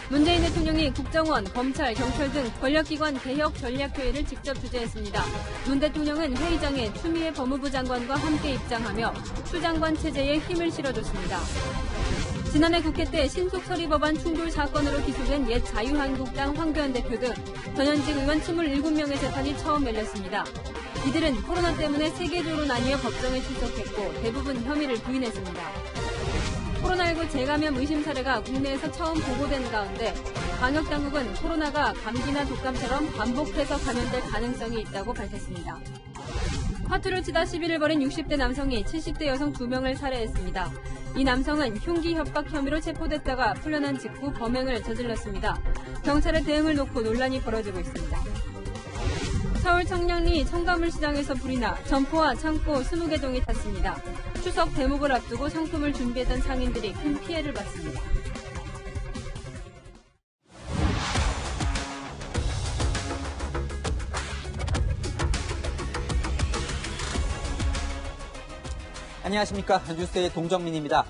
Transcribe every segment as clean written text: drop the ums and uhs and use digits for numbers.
문재인 대통령이 국정원, 검찰, 경찰 등 권력기관 개혁 전략회의를 직접 주재했습니다. 문 대통령은 회의장에 추미애 법무부 장관과 함께 입장하며 추 장관 체제에 힘을 실어줬습니다. 지난해 국회 때 신속처리 법안 충돌 사건으로 기소된 옛 자유한국당 황교안 대표 등 전현직 의원 27명의 재판이 처음 열렸습니다. 이들은 코로나 때문에 세계적으로 나뉘어 법정에 출석했고 대부분 혐의를 부인했습니다. 코로나19 재감염 의심 사례가 국내에서 처음 보고된 가운데 방역당국은 코로나가 감기나 독감처럼 반복해서 감염될 가능성이 있다고 밝혔습니다. 화투를 치다 시비를 벌인 60대 남성이 70대 여성 2명을 살해했습니다. 이 남성은 흉기 협박 혐의로 체포됐다가 풀려난 직후 범행을 저질렀습니다. 경찰의 대응을 놓고 논란이 벌어지고 있습니다. 서울 청량리 청가물시장에서 불이 나 점포와 창고 20개 동이 탔습니다. 추석 대목을 앞두고 상품을 준비했던 상인들이 큰 피해를 봤습니다. 안녕하십니까. 뉴스의 동정민입니다.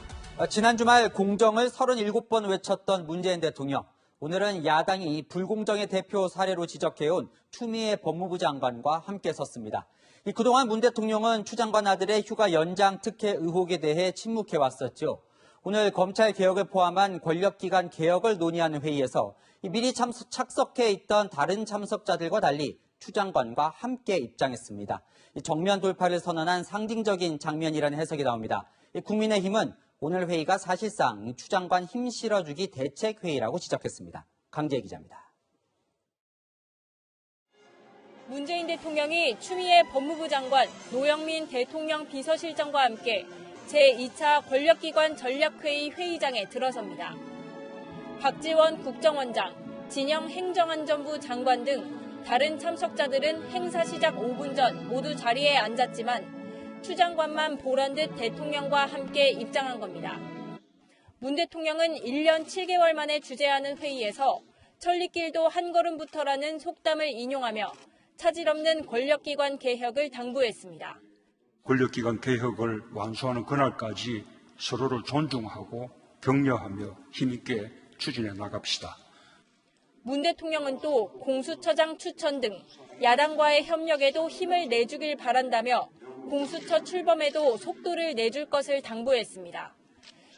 지난 주말 공정을 37번 외쳤던 문재인 대통령. 오늘은 야당이 불공정의 대표 사례로 지적해온 추미애 법무부 장관과 함께 섰습니다. 그동안 문 대통령은 추 장관 아들의 휴가 연장 특혜 의혹에 대해 침묵해왔었죠. 오늘 검찰 개혁을 포함한 권력기관 개혁을 논의하는 회의에서 미리 착석해 있던 다른 참석자들과 달리 추 장관과 함께 입장했습니다. 정면 돌파를 선언한 상징적인 장면이라는 해석이 나옵니다. 국민의힘은 오늘 회의가 사실상 추 장관 힘 실어주기 대책회의라고 지적했습니다. 강재 기자입니다. 문재인 대통령이 추미애 법무부 장관, 노영민 대통령 비서실장과 함께 제2차 권력기관 전략회의 회의장에 들어섭니다. 박지원 국정원장, 진영 행정안전부 장관 등 다른 참석자들은 행사 시작 5분 전 모두 자리에 앉았지만 추 장관만 보란 듯 대통령과 함께 입장한 겁니다. 문 대통령은 1년 7개월 만에 주재하는 회의에서 천리길도 한 걸음부터라는 속담을 인용하며 차질 없는 권력기관 개혁을 당부했습니다. 권력기관 개혁을 완수하는 그날까지 서로를 존중하고 격려하며 힘있게 추진해 나갑시다. 문 대통령은 또 공수처장 추천 등 야당과의 협력에도 힘을 내주길 바란다며 공수처 출범에도 속도를 내줄 것을 당부했습니다.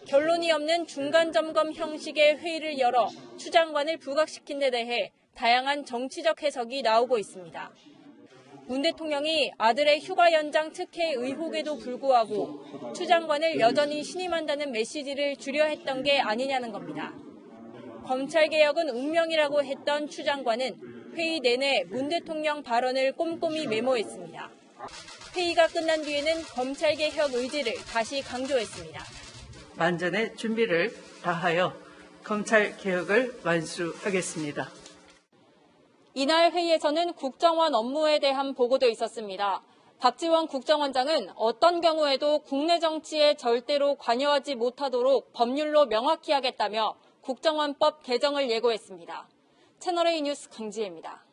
결론이 없는 중간점검 형식의 회의를 열어 추 장관을 부각시킨 데 대해 다양한 정치적 해석이 나오고 있습니다. 문 대통령이 아들의 휴가 연장 특혜 의혹에도 불구하고 추 장관을 여전히 신임한다는 메시지를 주려 했던 게 아니냐는 겁니다. 검찰개혁은 운명이라고 했던 추 장관은 회의 내내 문 대통령 발언을 꼼꼼히 메모했습니다. 회의가 끝난 뒤에는 검찰개혁 의지를 다시 강조했습니다. 만전의 준비를 다하여 검찰개혁을 완수하겠습니다. 이날 회의에서는 국정원 업무에 대한 보고도 있었습니다. 박지원 국정원장은 어떤 경우에도 국내 정치에 절대로 관여하지 못하도록 법률로 명확히 하겠다며 국정원법 개정을 예고했습니다. 채널A 뉴스 강지혜입니다.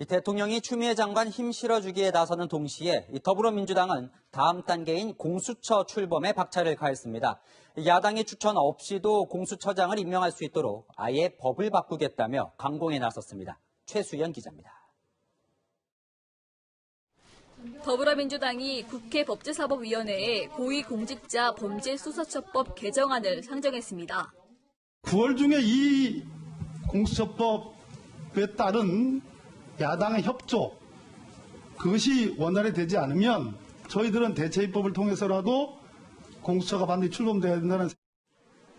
대통령이 추미애 장관 힘 실어주기에 나서는 동시에 더불어민주당은 다음 단계인 공수처 출범에 박차를 가했습니다. 야당의 추천 없이도 공수처장을 임명할 수 있도록 아예 법을 바꾸겠다며 강공에 나섰습니다. 최수연 기자입니다. 더불어민주당이 국회 법제사법위원회에 고위공직자 범죄수사처법 개정안을 상정했습니다. 9월 중에 이 공수처법에 따른 야당의 협조, 그것이 원활히 되지 않으면 저희들은 대체입법을 통해서라도 공수처가 반드시 출범돼야 된다는.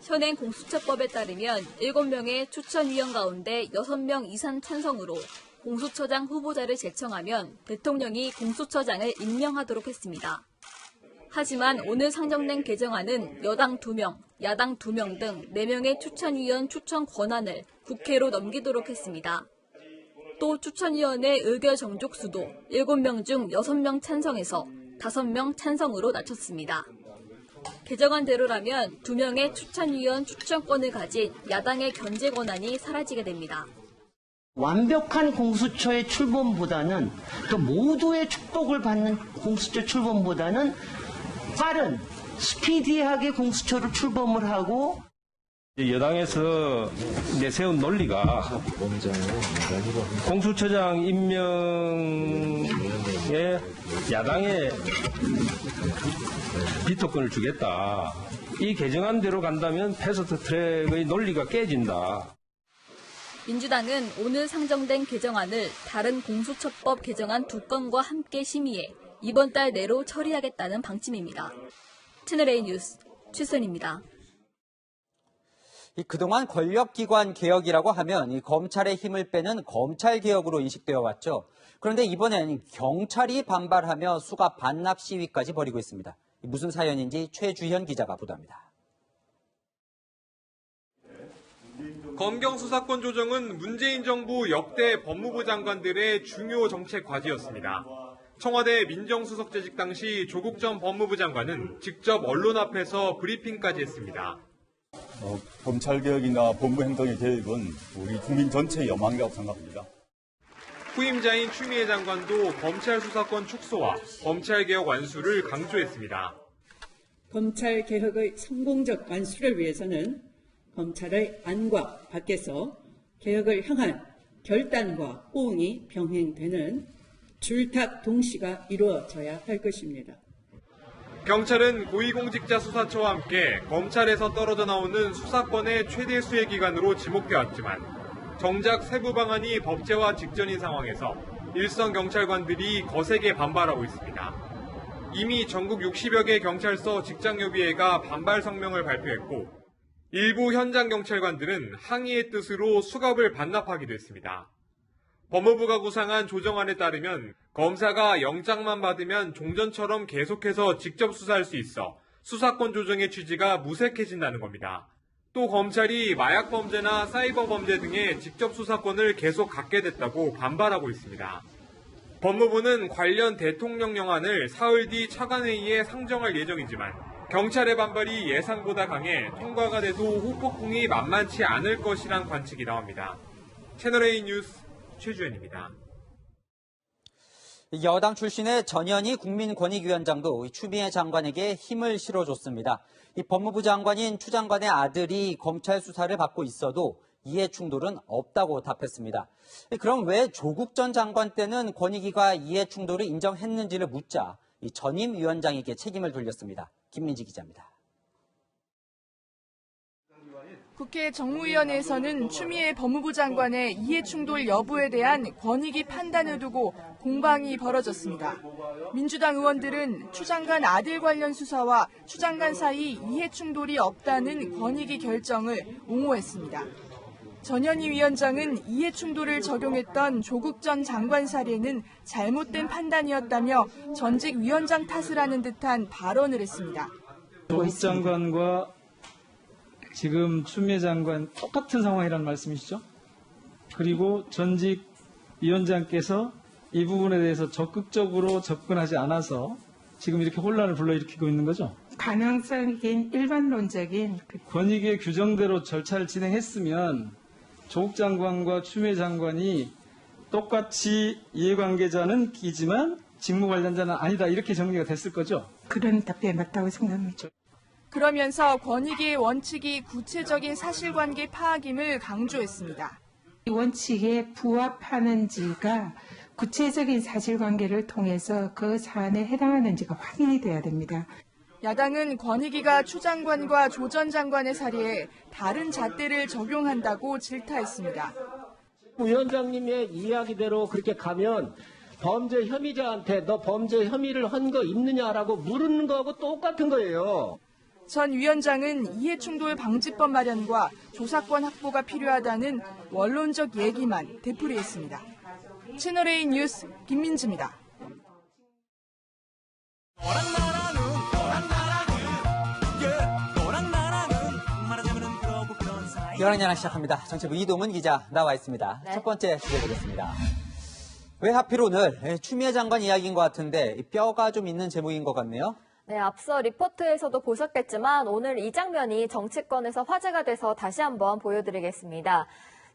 현행 공수처법에 따르면 7명의 추천위원 가운데 6명 이상 찬성으로 공수처장 후보자를 제청하면 대통령이 공수처장을 임명하도록 했습니다. 하지만 오늘 상정된 개정안은 여당 2명, 야당 2명 등 4명의 추천위원 추천 권한을 국회로 넘기도록 했습니다. 또 추천위원회 의결 정족수도 7명 중 6명 찬성에서 5명 찬성으로 낮췄습니다. 개정안대로라면 2명의 추천위원 추천권을 가진 야당의 견제 권한이 사라지게 됩니다. 완벽한 공수처의 출범보다는 또 모두의 축복을 받는 공수처 출범보다는 빠른 스피디하게 공수처를 출범을 하고 여당에서 내세운 논리가 공수처장 임명에 야당에 비토권을 주겠다. 이 개정안대로 간다면 패스트트랙의 논리가 깨진다. 민주당은 오늘 상정된 개정안을 다른 공수처법 개정안 2건과 함께 심의해 이번 달 내로 처리하겠다는 방침입니다. 채널A 뉴스 최선입니다. 그동안 권력기관 개혁이라고 하면 이 검찰의 힘을 빼는 검찰 개혁으로 인식되어 왔죠. 그런데 이번엔 경찰이 반발하며 수갑 반납 시위까지 벌이고 있습니다. 무슨 사연인지 최주현 기자가 보도합니다. 검경 수사권 조정은 문재인 정부 역대 법무부 장관들의 중요 정책 과제였습니다. 청와대 민정수석재직 당시 조국 전 법무부 장관은 직접 언론 앞에서 브리핑까지 했습니다. 검찰개혁이나 법무행정의 개혁은 우리 국민 전체의 영광이라고 생각합니다. 후임자인 추미애 장관도 검찰 수사권 축소와 검찰개혁 완수를 강조했습니다. 검찰개혁의 성공적 완수를 위해서는 검찰의 안과 밖에서 개혁을 향한 결단과 호응이 병행되는 줄탁 동시가 이루어져야 할 것입니다. 경찰은 고위공직자 수사처와 함께 검찰에서 떨어져 나오는 수사권의 최대 수혜 기관으로 지목되었지만 정작 세부 방안이 법제화 직전인 상황에서 일선 경찰관들이 거세게 반발하고 있습니다. 이미 전국 60여 개 경찰서 직장협의회가 반발 성명을 발표했고 일부 현장 경찰관들은 항의의 뜻으로 수갑을 반납하기도 했습니다. 법무부가 구상한 조정안에 따르면 검사가 영장만 받으면 종전처럼 계속해서 직접 수사할 수 있어 수사권 조정의 취지가 무색해진다는 겁니다. 또 검찰이 마약 범죄나 사이버 범죄 등의 직접 수사권을 계속 갖게 됐다고 반발하고 있습니다. 법무부는 관련 대통령령안을 사흘 뒤 차관회의에 상정할 예정이지만 경찰의 반발이 예상보다 강해 통과가 돼도 후폭풍이 만만치 않을 것이란 관측이 나옵니다. 채널A 뉴스 최주현입니다. 여당 출신의 전현희 국민권익위원장도 추미애 장관에게 힘을 실어줬습니다. 이 법무부 장관인 추 장관의 아들이 검찰 수사를 받고 있어도 이해 충돌은 없다고 답했습니다. 그럼 왜 조국 전 장관 때는 권익위가 이해 충돌을 인정했는지를 묻자 이 전임 위원장에게 책임을 돌렸습니다. 김민지 기자입니다. 국회 정무위원회에서는 추미애 법무부 장관의 이해충돌 여부에 대한 권익위 판단을 두고 공방이 벌어졌습니다. 민주당 의원들은 추 장관 아들 관련 수사와 추 장관 사이 이해충돌이 없다는 권익위 결정을 옹호했습니다. 전현희 위원장은 이해충돌을 적용했던 조국 전 장관 사례는 잘못된 판단이었다며 전직 위원장 탓을 하는 듯한 발언을 했습니다. 조국 장관과 지금 추미애 장관 똑같은 상황이라는 말씀이시죠? 그리고 전직 위원장께서 이 부분에 대해서 적극적으로 접근하지 않아서 지금 이렇게 혼란을 불러일으키고 있는 거죠? 가능성인 일반론적인 권익위의 규정대로 절차를 진행했으면 조국 장관과 추미애 장관이 똑같이 이해관계자는 이지만 직무 관련자는 아니다 이렇게 정리가 됐을 거죠? 그런 답변이 맞다고 생각합니다. 그러면서 권익위의 원칙이 구체적인 사실관계 파악임을 강조했습니다. 이 원칙에 부합하는지가 구체적인 사실관계를 통해서 그 사안에 해당하는지가 확인이 돼야 됩니다. 야당은 권익위가 추 장관과 조 전 장관의 사례에 다른 잣대를 적용한다고 질타했습니다. 위원장님의 이야기대로 그렇게 가면 범죄 혐의자한테 너 범죄 혐의를 한 거 있느냐라고 물은 거하고 똑같은 거예요. 전 위원장은 이해충돌 방지법 마련과 조사권 확보가 필요하다는 원론적 얘기만 되풀이했습니다. 채널A 뉴스 김민지입니다. 열한야나 시작합니다. 정치부 이동은 기자 나와 있습니다. 네. 첫 번째 소개해드리겠습니다. 왜 하필 오늘 추미애 장관 이야기인 것 같은데 뼈가 좀 있는 제목인 것 같네요. 네, 앞서 리포트에서도 보셨겠지만 오늘 이 장면이 정치권에서 화제가 돼서 다시 한번 보여드리겠습니다.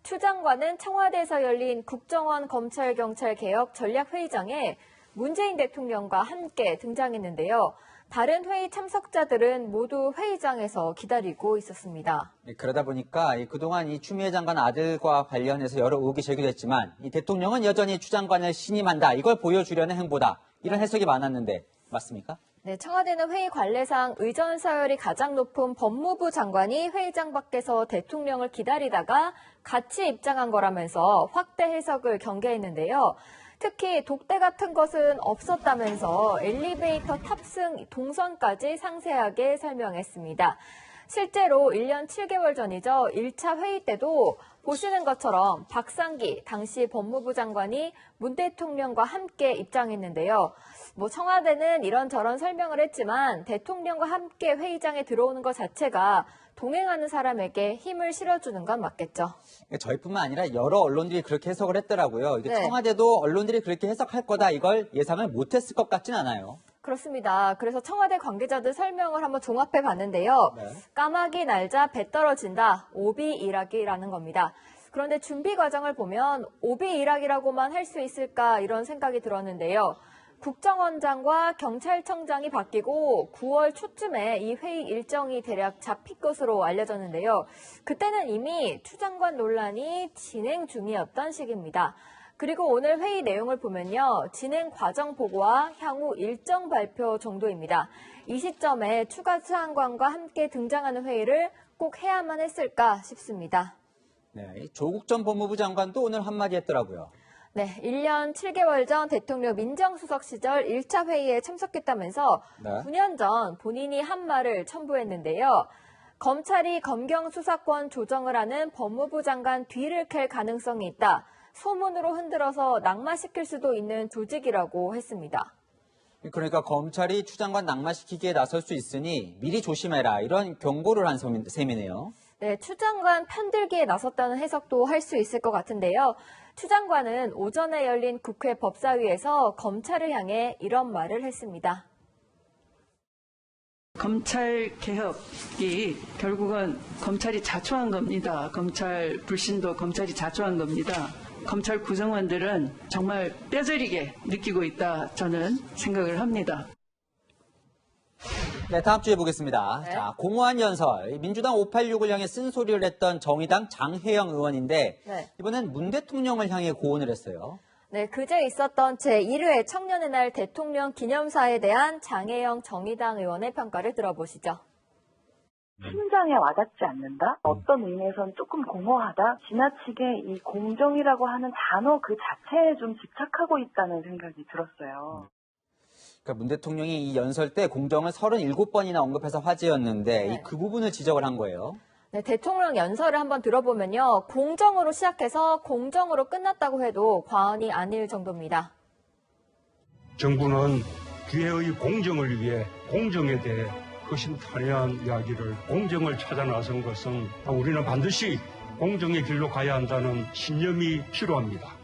추 장관은 청와대에서 열린 국정원 검찰 경찰 개혁 전략회의장에 문재인 대통령과 함께 등장했는데요. 다른 회의 참석자들은 모두 회의장에서 기다리고 있었습니다. 그러다 보니까 그동안 이 추미애 장관 아들과 관련해서 여러 의혹이 제기됐지만 이 대통령은 여전히 추 장관을 신임한다. 이걸 보여주려는 행보다. 이런 해석이 많았는데 맞습니까? 네, 청와대는 회의 관례상 의전 서열이 가장 높은 법무부 장관이 회의장 밖에서 대통령을 기다리다가 같이 입장한 거라면서 확대 해석을 경계했는데요. 특히 독대 같은 것은 없었다면서 엘리베이터 탑승 동선까지 상세하게 설명했습니다. 실제로 1년 7개월 전이죠. 1차 회의 때도 보시는 것처럼 박상기 당시 법무부 장관이 문 대통령과 함께 입장했는데요. 청와대는 이런저런 설명을 했지만 대통령과 함께 회의장에 들어오는 것 자체가 동행하는 사람에게 힘을 실어주는 건 맞겠죠. 저희뿐만 아니라 여러 언론들이 그렇게 해석을 했더라고요. 네. 청와대도 언론들이 그렇게 해석할 거다 이걸 예상을 못했을 것 같진 않아요. 그렇습니다. 그래서 청와대 관계자들 설명을 한번 종합해 봤는데요. 네. 까마귀 날자 배 떨어진다. 오비 일학이라는 겁니다. 그런데 준비 과정을 보면 오비 일학이라고만 할 수 있을까 이런 생각이 들었는데요. 국정원장과 경찰청장이 바뀌고 9월 초쯤에 이 회의 일정이 대략 잡힐 것으로 알려졌는데요. 그때는 이미 추 장관 논란이 진행 중이었던 시기입니다. 그리고 오늘 회의 내용을 보면요. 진행 과정 보고와 향후 일정 발표 정도입니다. 이 시점에 추가 장관과 함께 등장하는 회의를 꼭 해야만 했을까 싶습니다. 네, 조국 전 법무부 장관도 오늘 한마디 했더라고요. 네, 1년 7개월 전 대통령 민정수석 시절 1차 회의에 참석했다면서 네. 9년 전 본인이 한 말을 첨부했는데요. 검찰이 검경 수사권 조정을 하는 법무부 장관 뒤를 캘 가능성이 있다. 소문으로 흔들어서 낙마시킬 수도 있는 조직이라고 했습니다. 그러니까 검찰이 추 장관 낙마시키기에 나설 수 있으니 미리 조심해라 이런 경고를 한 셈이네요. 네, 추 장관 편들기에 나섰다는 해석도 할 수 있을 것 같은데요. 추 장관은 오전에 열린 국회 법사위에서 검찰을 향해 이런 말을 했습니다. 검찰 개혁이 결국은 검찰이 자초한 겁니다. 검찰 불신도 검찰이 자초한 겁니다. 검찰 구성원들은 정말 뼈저리게 느끼고 있다 저는 생각을 합니다. 네, 다음 주에 보겠습니다. 네. 자, 공허한 연설. 민주당 586을 향해 쓴소리를 했던 정의당 장혜영 의원인데 네. 이번엔 문 대통령을 향해 고언을 했어요. 네, 그제 있었던 제1회 청년의 날 대통령 기념사에 대한 장혜영 정의당 의원의 평가를 들어보시죠. 심장에 와닿지 않는다? 어떤 의미에서는 조금 공허하다? 지나치게 이 공정이라고 하는 단어 그 자체에 좀 집착하고 있다는 생각이 들었어요. 그러니까 문 대통령이 이 연설 때 공정을 37번이나 언급해서 화제였는데 네. 그 부분을 지적을 한 거예요. 네, 대통령 연설을 한번 들어보면요. 공정으로 시작해서 공정으로 끝났다고 해도 과언이 아닐 정도입니다. 정부는 기회의 공정을 위해 공정에 대해 허심탄회한 이야기를 공정을 찾아 나선 것은 우리는 반드시 공정의 길로 가야 한다는 신념이 필요합니다.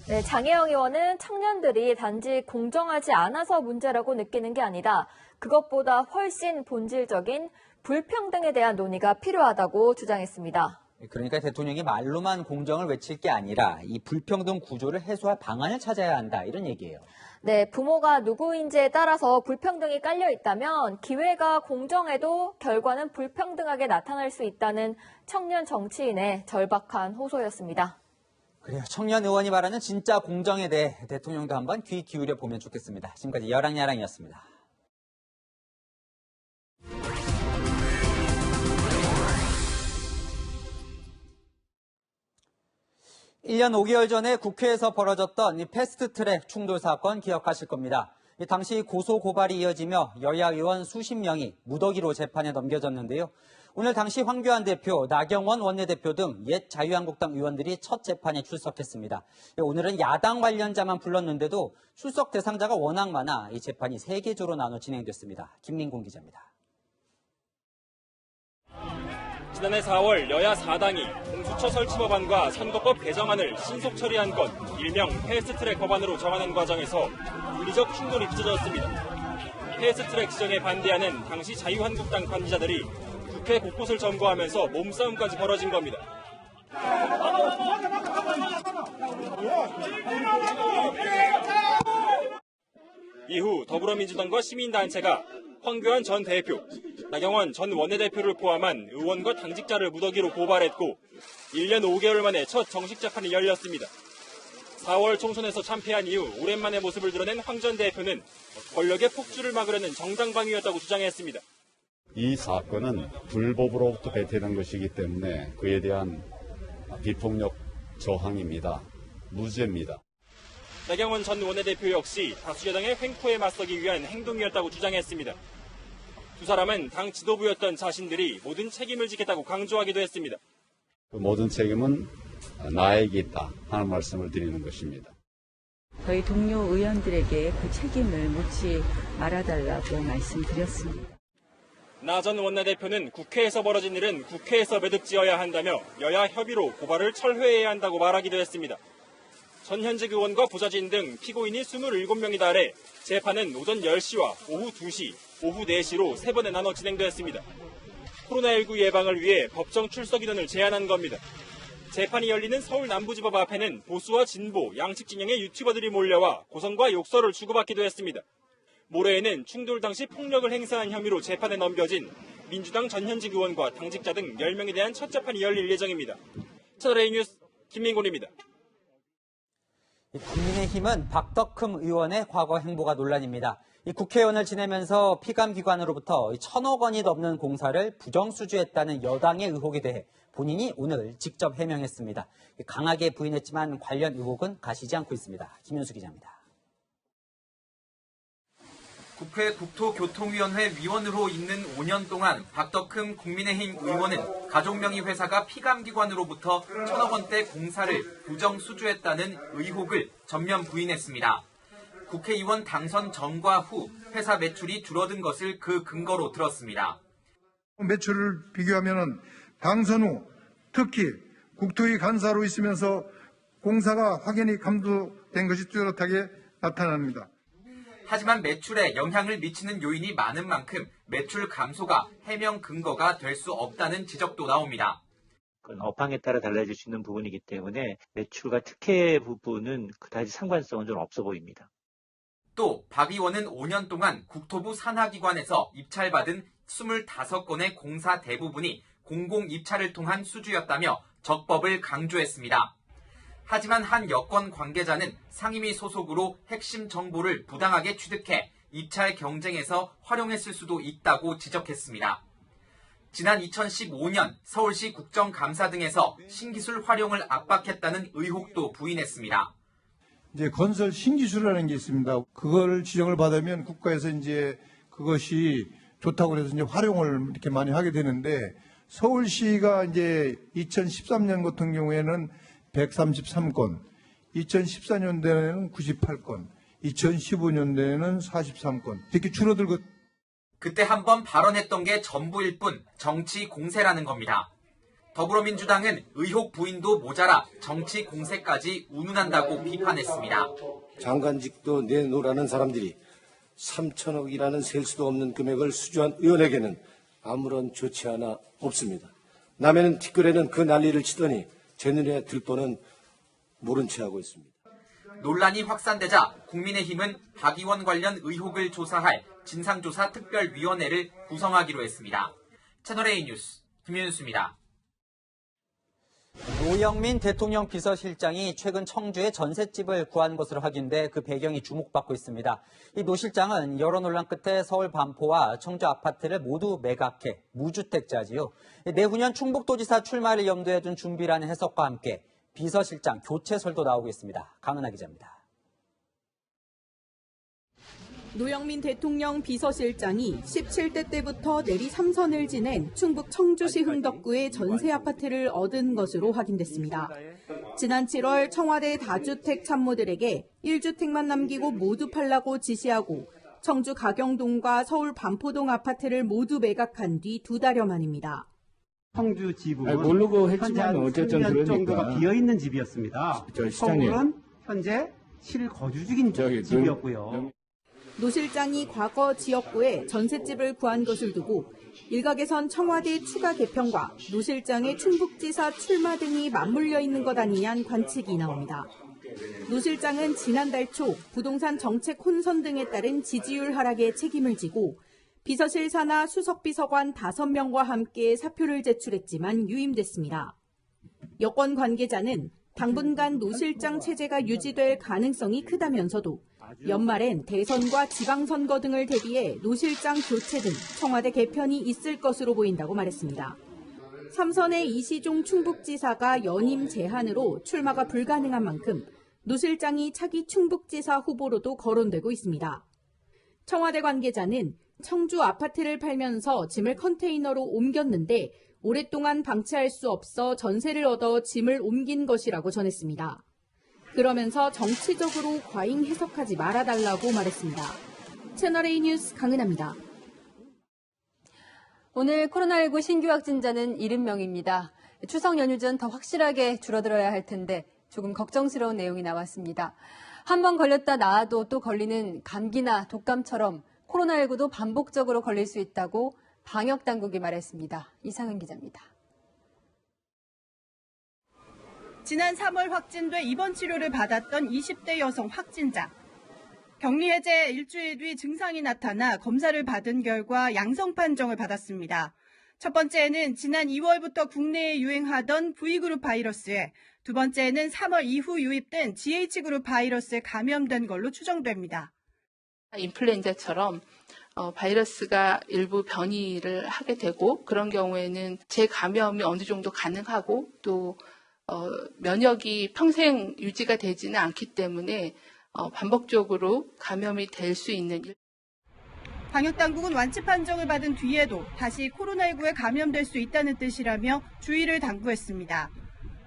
네, 장혜영 의원은 청년들이 단지 공정하지 않아서 문제라고 느끼는 게 아니다. 그것보다 훨씬 본질적인 불평등에 대한 논의가 필요하다고 주장했습니다. 그러니까 대통령이 말로만 공정을 외칠 게 아니라 이 불평등 구조를 해소할 방안을 찾아야 한다 이런 얘기예요. 네, 부모가 누구인지에 따라서 불평등이 깔려 있다면 기회가 공정해도 결과는 불평등하게 나타날 수 있다는 청년 정치인의 절박한 호소였습니다. 그래요. 청년 의원이 말하는 진짜 공정에 대해 대통령도 한번 귀 기울여 보면 좋겠습니다. 지금까지 여랑야랑이었습니다. (1년 5개월) 전에 국회에서 벌어졌던 이 패스트트랙 충돌 사건 기억하실 겁니다. 당시 고소 고발이 이어지며 여야 의원 수십 명이 무더기로 재판에 넘겨졌는데요. 오늘 당시 황교안 대표, 나경원 원내대표 등 옛 자유한국당 의원들이 첫 재판에 출석했습니다. 오늘은 야당 관련자만 불렀는데도 출석 대상자가 워낙 많아 이 재판이 3계조로 나눠 진행됐습니다. 김민곤 기자입니다. 지난해 4월 여야 4당이 공수처 설치 법안과 선거법 개정안을 신속 처리한 건 일명 패스트트랙 법안으로 정하는 과정에서 물리적 충돌이 빚어졌습니다. 패스트트랙 지정에 반대하는 당시 자유한국당 관계자들이 국회 곳곳을 점거하면서 몸싸움까지 벌어진 겁니다. 이후 더불어민주당과 시민단체가 황교안 전 대표, 나경원 전 원내대표를 포함한 의원과 당직자를 무더기로 고발했고 1년 5개월 만에 첫 정식 재판이 열렸습니다. 4월 총선에서 참패한 이후 오랜만에 모습을 드러낸 황 전 대표는 권력의 폭주를 막으려는 정당방위였다고 주장했습니다. 이 사건은 불법으로부터 배태된 것이기 때문에 그에 대한 비폭력 저항입니다. 무죄입니다. 나경원 전 원내대표 역시 다수여당의 횡포에 맞서기 위한 행동이었다고 주장했습니다. 두 사람은 당 지도부였던 자신들이 모든 책임을 지겠다고 강조하기도 했습니다. 그 모든 책임은 나에게 있다 하는 말씀을 드리는 것입니다. 저희 동료 의원들에게 그 책임을 묻지 말아달라고 말씀드렸습니다. 나 전 원내대표는 국회에서 벌어진 일은 국회에서 매듭지어야 한다며 여야 협의로 고발을 철회해야 한다고 말하기도 했습니다. 전현직 의원과 부자진 등 피고인이 27명이 달해 재판은 오전 10시와 오후 2시, 오후 4시로 3번에 나눠 진행됐습니다. 코로나19 예방을 위해 법정 출석 인원을 제한한 겁니다. 재판이 열리는 서울 남부지법 앞에는 보수와 진보, 양측 진영의 유튜버들이 몰려와 고성과 욕설을 주고받기도 했습니다. 모레에는 충돌 당시 폭력을 행사한 혐의로 재판에 넘겨진 민주당 전현직 의원과 당직자 등 10명에 대한 첫 재판이 열릴 예정입니다. 채널A 뉴스 김민곤입니다. 국민의힘은 박덕흠 의원의 과거 행보가 논란입니다. 국회의원을 지내면서 피감기관으로부터 1,000억 원이 넘는 공사를 부정수주했다는 여당의 의혹에 대해 본인이 오늘 직접 해명했습니다. 강하게 부인했지만 관련 의혹은 가시지 않고 있습니다. 김윤수 기자입니다. 국회 국토교통위원회 위원으로 있는 5년 동안 박덕흠 국민의힘 의원은 가족명의 회사가 피감기관으로부터 1,000억 원대 공사를 부정수주했다는 의혹을 전면 부인했습니다. 국회의원 당선 전과 후 회사 매출이 줄어든 것을 그 근거로 들었습니다. 매출을 비교하면 당선 후 특히 국토위 간사로 있으면서 공사가 확연히 감소된 것이 뚜렷하게 나타납니다. 하지만 매출에 영향을 미치는 요인이 많은 만큼 매출 감소가 해명 근거가 될 수 없다는 지적도 나옵니다. 그건 업황에 따라 달라질 수 있는 부분이기 때문에 매출과 특혜 부분은 그다지 상관성은 좀 없어 보입니다. 또 박 의원은 5년 동안 국토부 산하기관에서 입찰받은 25건의 공사 대부분이 공공입찰을 통한 수주였다며 적법을 강조했습니다. 하지만 한 여권 관계자는 상임위 소속으로 핵심 정보를 부당하게 취득해 입찰 경쟁에서 활용했을 수도 있다고 지적했습니다. 지난 2015년 서울시 국정감사 등에서 신기술 활용을 압박했다는 의혹도 부인했습니다. 이제 건설 신기술이라는 게 있습니다. 그걸 지정을 받으면 국가에서 이제 그것이 좋다고 해서 이제 활용을 이렇게 많이 하게 되는데 서울시가 이제 2013년 같은 경우에는 133건, 2014년도에는 98건, 2015년도에는 43건 이렇게 줄어들고 그때 한번 발언했던 게 전부일 뿐 정치 공세라는 겁니다. 더불어민주당은 의혹 부인도 모자라 정치 공세까지 운운한다고 비판했습니다. 장관직도 내놓으라는 사람들이 3천억이라는 셀 수도 없는 금액을 수주한 의원에게는 아무런 조치 하나 없습니다. 남해는 티끌에는 그 난리를 치더니 제 눈에 들 뻔은 모른 채 하고 있습니다. 논란이 확산되자 국민의힘은 박 의원 관련 의혹을 조사할 진상조사특별위원회를 구성하기로 했습니다. 채널A 뉴스 김윤수입니다. 노영민 대통령 비서실장이 최근 청주에 전셋집을 구한 것으로 확인돼 그 배경이 주목받고 있습니다. 이 노 실장은 여러 논란 끝에 서울 반포와 청주 아파트를 모두 매각해 무주택자지요. 내후년 충북도지사 출마를 염두에 둔 준비라는 해석과 함께 비서실장 교체설도 나오고 있습니다. 강은하 기자입니다. 노영민 대통령 비서실장이 17대 때부터 내리 3선을 지낸 충북 청주시 흥덕구의 전세 아파트를 얻은 것으로 확인됐습니다. 지난 7월 청와대 다주택 참모들에게 1주택만 남기고 모두 팔라고 지시하고 청주 가경동과 서울 반포동 아파트를 모두 매각한 뒤 2달여 만입니다. 청주 지붕은 모르고 했지만 어쨌든 3년 정도가 비어있는 집이었습니다. 서울은 현재 실거주 중인 집이었고요. 노 실장이 과거 지역구에 전셋집을 구한 것을 두고 일각에선 청와대 추가 개편과 노 실장의 충북지사 출마 등이 맞물려 있는 것 아니냐는 관측이 나옵니다. 노 실장은 지난달 초 부동산 정책 혼선 등에 따른 지지율 하락에 책임을 지고 비서실 산하 수석비서관 5명과 함께 사표를 제출했지만 유임됐습니다. 여권 관계자는 당분간 노 실장 체제가 유지될 가능성이 크다면서도 연말엔 대선과 지방선거 등을 대비해 노 실장 교체 등 청와대 개편이 있을 것으로 보인다고 말했습니다. 3선의 이시종 충북지사가 연임 제한으로 출마가 불가능한 만큼 노 실장이 차기 충북지사 후보로도 거론되고 있습니다. 청와대 관계자는 청주 아파트를 팔면서 짐을 컨테이너로 옮겼는데 오랫동안 방치할 수 없어 전세를 얻어 짐을 옮긴 것이라고 전했습니다. 그러면서 정치적으로 과잉 해석하지 말아달라고 말했습니다. 채널A 뉴스 강은하입니다. 오늘 코로나19 신규 확진자는 70명입니다. 추석 연휴 전 더 확실하게 줄어들어야 할 텐데 조금 걱정스러운 내용이 나왔습니다. 한 번 걸렸다 나아도 또 걸리는 감기나 독감처럼 코로나19도 반복적으로 걸릴 수 있다고 방역당국이 말했습니다. 이상은 기자입니다. 지난 3월 확진돼 입원 치료를 받았던 20대 여성 확진자. 격리 해제 일주일 뒤 증상이 나타나 검사를 받은 결과 양성 판정을 받았습니다. 첫 번째는 지난 2월부터 국내에 유행하던 V그룹 바이러스에, 두 번째는 3월 이후 유입된 GH그룹 바이러스에 감염된 걸로 추정됩니다. 인플루엔자처럼 바이러스가 일부 변이를 하게 되고 그런 경우에는 재감염이 어느 정도 가능하고 또 면역이 평생 유지가 되지는 않기 때문에 반복적으로 감염이 될 수 있는. 방역당국은 완치 판정을 받은 뒤에도 다시 코로나19에 감염될 수 있다는 뜻이라며 주의를 당부했습니다.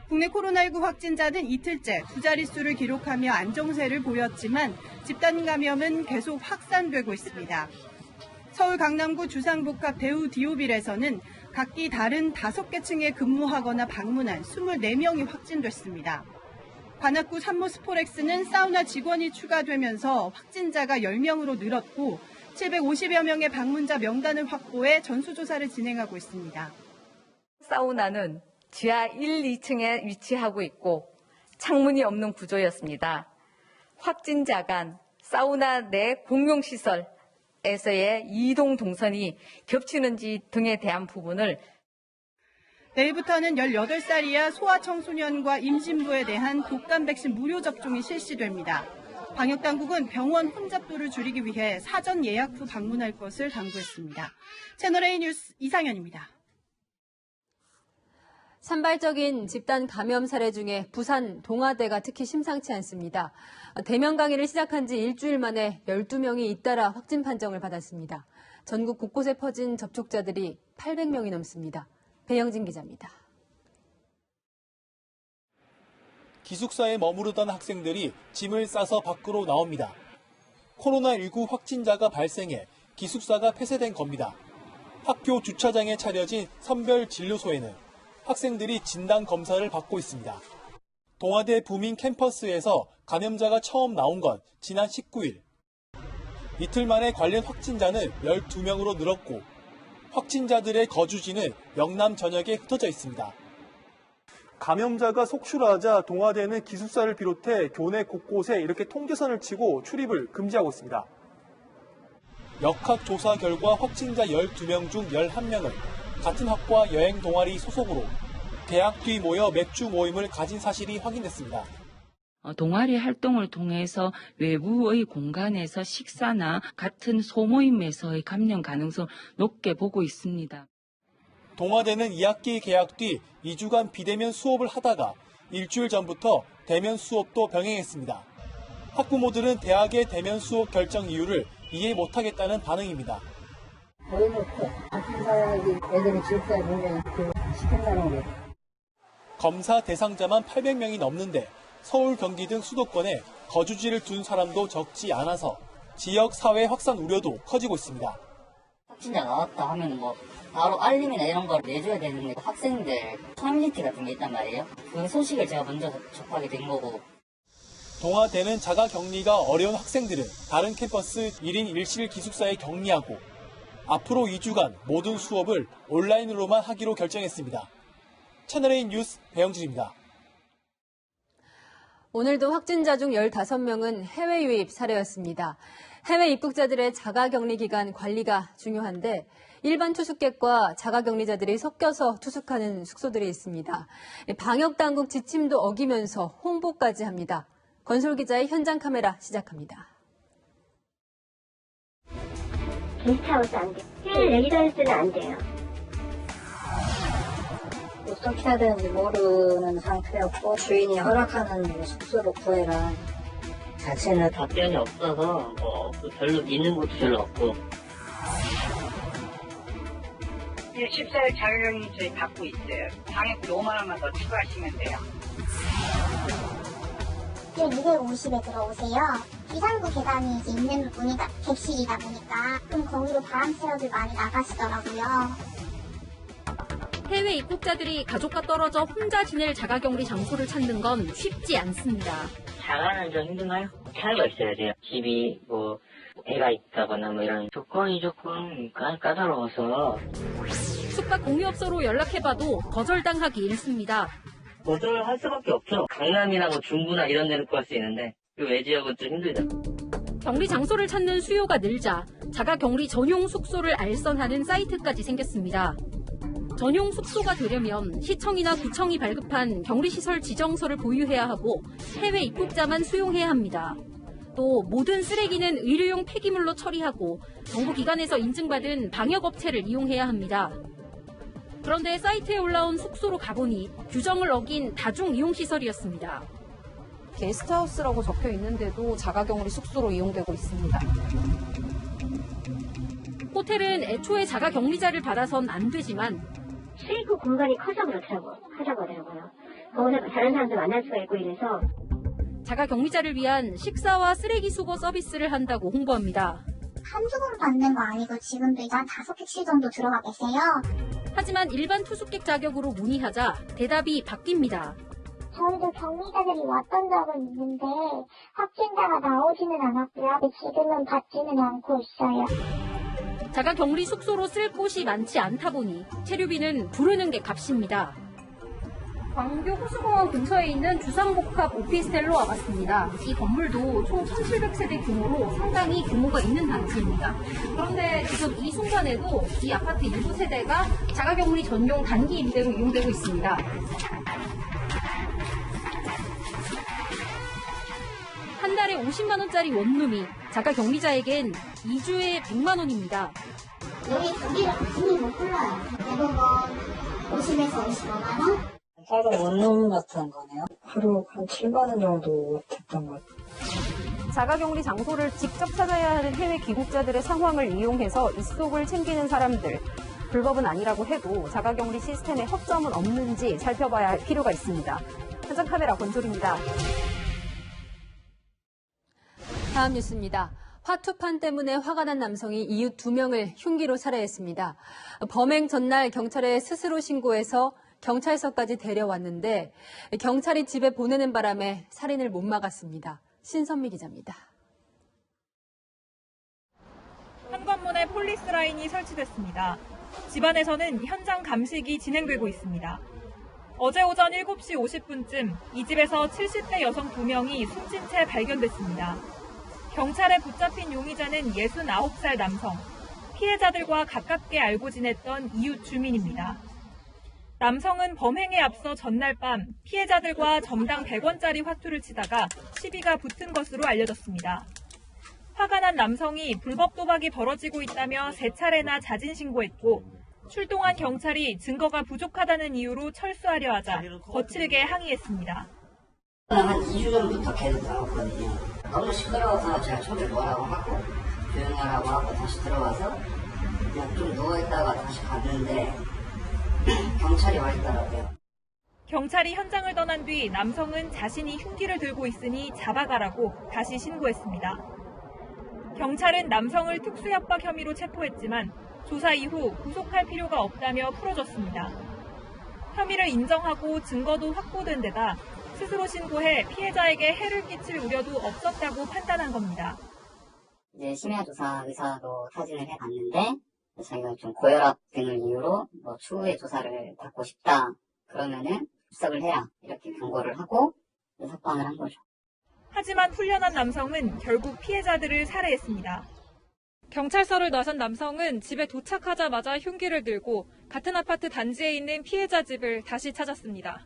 국내 코로나19 확진자는 이틀째 두 자릿수를 기록하며 안정세를 보였지만 집단 감염은 계속 확산되고 있습니다. 서울 강남구 주상복합 대우 디오빌에서는 각기 다른 5개 층에 근무하거나 방문한 24명이 확진됐습니다. 관악구 산모스포렉스는 사우나 직원이 추가되면서 확진자가 10명으로 늘었고 750여 명의 방문자 명단을 확보해 전수조사를 진행하고 있습니다. 사우나는 지하 1, 2층에 위치하고 있고 창문이 없는 구조였습니다. 확진자 간 사우나 내 공용시설에서의 이동 동선이 겹치는지 등에 대한 부분을 내일부터는 18살 이하 소아청소년과 임신부에 대한 독감 백신 무료 접종이 실시됩니다. 방역당국은 병원 혼잡도를 줄이기 위해 사전 예약 후 방문할 것을 당부했습니다. 채널A 뉴스 이상현입니다. 산발적인 집단 감염 사례 중에 부산 동아대가 특히 심상치 않습니다. 대면 강의를 시작한 지 일주일 만에 12명이 잇따라 확진 판정을 받았습니다. 전국 곳곳에 퍼진 접촉자들이 800명이 넘습니다. 배영진 기자입니다. 기숙사에 머무르던 학생들이 짐을 싸서 밖으로 나옵니다. 코로나19 확진자가 발생해 기숙사가 폐쇄된 겁니다. 학교 주차장에 차려진 선별 진료소에는 학생들이 진단 검사를 받고 있습니다. 동아대 부민 캠퍼스에서 감염자가 처음 나온 건 지난 19일. 이틀 만에 관련 확진자는 12명으로 늘었고 확진자들의 거주지는 영남 전역에 흩어져 있습니다. 감염자가 속출하자 동아대는 기숙사를 비롯해 교내 곳곳에 이렇게 통계선을 치고 출입을 금지하고 있습니다. 역학조사 결과 확진자 12명 중 11명은 같은 학과 여행 동아리 소속으로 대학 뒤 모여 맥주 모임을 가진 사실이 확인됐습니다. 동아리 활동을 통해서 외부의 공간에서 식사나 같은 소모임에서의 감염 가능성 높게 보고 있습니다. 동아대는 2학기 개학 뒤 2주간 비대면 수업을 하다가 일주일 전부터 대면 수업도 병행했습니다. 학부모들은 대학의 대면 수업 결정 이유를 이해 못하겠다는 반응입니다. 검사 대상자만 800명이 넘는데 서울, 경기 등 수도권에 거주지를 둔 사람도 적지 않아서 지역 사회 확산 우려도 커지고 있습니다. 확진자 나왔다 하면 바로 알림이나 이런 걸 내줘야 되는데 학생들 커뮤니티 같은 게 있단 말이에요. 그 소식을 제가 먼저 접하게 된 거고. 동아대는 자가 격리가 어려운 학생들은 다른 캠퍼스 1인 1실 기숙사에 격리하고 앞으로 2주간 모든 수업을 온라인으로만 하기로 결정했습니다. 채널A 뉴스 배영진입니다. 오늘도 확진자 중 15명은 해외 유입 사례였습니다. 해외 입국자들의 자가격리 기간 관리가 중요한데 일반 투숙객과 자가격리자들이 섞여서 투숙하는 숙소들이 있습니다. 방역당국 지침도 어기면서 홍보까지 합니다. 건설 기자의 현장 카메라 시작합니다. 게스트하우스 안 돼요. 해외 레지던스는 안 돼요. 어떻게 해야 되는지 모르는 상태였고 주인이 허락하는 숙소로 구해라. 자체는 답변이 없어서 별로 믿는 것도 별로 없고. 14일 자가격리 저희 받고 있어요. 방에 5만 원만 더 추가하시면 돼요. 250에 들어오세요. 비상구 계단이 이제 있는 분이다, 객실이다 보니까 좀 거기로 바람 쐬러들 많이 나가시더라고요. 해외 입국자들이 가족과 떨어져 혼자 지낼 자가격리 장소를 찾는 건 쉽지 않습니다. 자가는 좀 힘든가요? 차이가 있어야 돼요. 집이 애가 있다거나 이런 조건이 조금 까다로워서. 숙박 공유업소로 연락해봐도 거절당하기 일쑤입니다. 거절할 수밖에 없죠. 강남이나 중부나 이런 데는 구할 수 있는데 그 외 지역은 좀 힘들죠. 격리 장소를 찾는 수요가 늘자 자가격리 전용 숙소를 알선하는 사이트까지 생겼습니다. 전용 숙소가 되려면 시청이나 구청이 발급한 격리시설 지정서를 보유해야 하고 해외 입국자만 수용해야 합니다. 또 모든 쓰레기는 의료용 폐기물로 처리하고 정부기관에서 인증받은 방역업체를 이용해야 합니다. 그런데 사이트에 올라온 숙소로 가보니 규정을 어긴 다중이용시설이었습니다. 게스트하우스라고 적혀 있는데도 자가격리 숙소로 이용되고 있습니다. 호텔은 애초에 자가격리자를 받아선 안 되지만 수익구 공간이 커서 하자고 하더라고요. 거기서 다른 사람들 만날 수가 있고 이래서 자가격리자를 위한 식사와 쓰레기 수거 서비스를 한다고 홍보합니다. 한두 번 받는 거 아니고 지금도 이제 한 5객실 정도 들어가 계세요. 하지만 일반 투숙객 자격으로 문의하자 대답이 바뀝니다. 저희도 격리자들이 왔던 적은 있는데 확진자가 나오지는 않았고요. 지금은 받지는 않고 있어요. 자가격리 숙소로 쓸 곳이 많지 않다 보니 체류비는 부르는 게 값입니다. 광교 호수공원 근처에 있는 주상복합 오피스텔로 와봤습니다. 이 건물도 총 1,700세대 규모로 상당히 규모가 있는 단지입니다. 그런데 지금 이 순간에도 이 아파트 일부 세대가 자가격리 전용 단기 임대로 이용되고 있습니다. 한 달에 50만 원짜리 원룸이 자가격리자에겐 2주에 100만 원입니다. 여기 거기를 이미 못 불러요. 대부분 50에서 55만 원? 하루 원룸 같은 거네요. 하루 한 7만 원 정도 됐던 것 같아요. 자가격리 장소를 직접 찾아야 하는 해외 귀국자들의 상황을 이용해서 입속을 챙기는 사람들. 불법은 아니라고 해도 자가격리 시스템에 허점은 없는지 살펴봐야 할 필요가 있습니다. 현장 카메라 권솔입니다. 다음 뉴스입니다. 화투판 때문에 화가 난 남성이 이웃 2명을 흉기로 살해했습니다. 범행 전날 경찰에 스스로 신고해서 경찰서까지 데려왔는데 경찰이 집에 보내는 바람에 살인을 못 막았습니다. 신선미 기자입니다. 현관문에 폴리스 라인이 설치됐습니다. 집안에서는 현장 감식이 진행되고 있습니다. 어제 오전 7시 50분쯤 이 집에서 70대 여성 2명이 숨진 채 발견됐습니다. 경찰에 붙잡힌 용의자는 69살 남성, 피해자들과 가깝게 알고 지냈던 이웃 주민입니다. 남성은 범행에 앞서 전날 밤 피해자들과 점당 100원짜리 화투를 치다가 시비가 붙은 것으로 알려졌습니다. 화가 난 남성이 불법 도박이 벌어지고 있다며 3차례나 자진 신고했고 출동한 경찰이 증거가 부족하다는 이유로 철수하려 하자 거칠게 항의했습니다. 한 2주 전부터 계속 나왔거든요. 너무 시끄러워서 제가 처음에 뭐라고 하고 조용하라고 하고 다시 들어와서 그냥 좀 누워있다가 다시 갔는데 경찰이 와 있더라고요. 경찰이 현장을 떠난 뒤 남성은 자신이 흉기를 들고 있으니 잡아가라고 다시 신고했습니다. 경찰은 남성을 특수협박 혐의로 체포했지만 조사 이후 구속할 필요가 없다며 풀어줬습니다. 혐의를 인정하고 증거도 확보된 데다 스스로 신고해 피해자에게 해를 끼칠 우려도 없었다고 판단한 겁니다. 이제 심야조사 의사도 타진을 해봤는데 자기가 좀 고혈압 등을 이유로 추후에 조사를 받고 싶다. 그러면은 출석을 해라. 이렇게 경고를 하고 석방을 한 거죠. 하지만 훈련한 남성은 결국 피해자들을 살해했습니다. 경찰서를 나선 남성은 집에 도착하자마자 흉기를 들고 같은 아파트 단지에 있는 피해자 집을 다시 찾았습니다.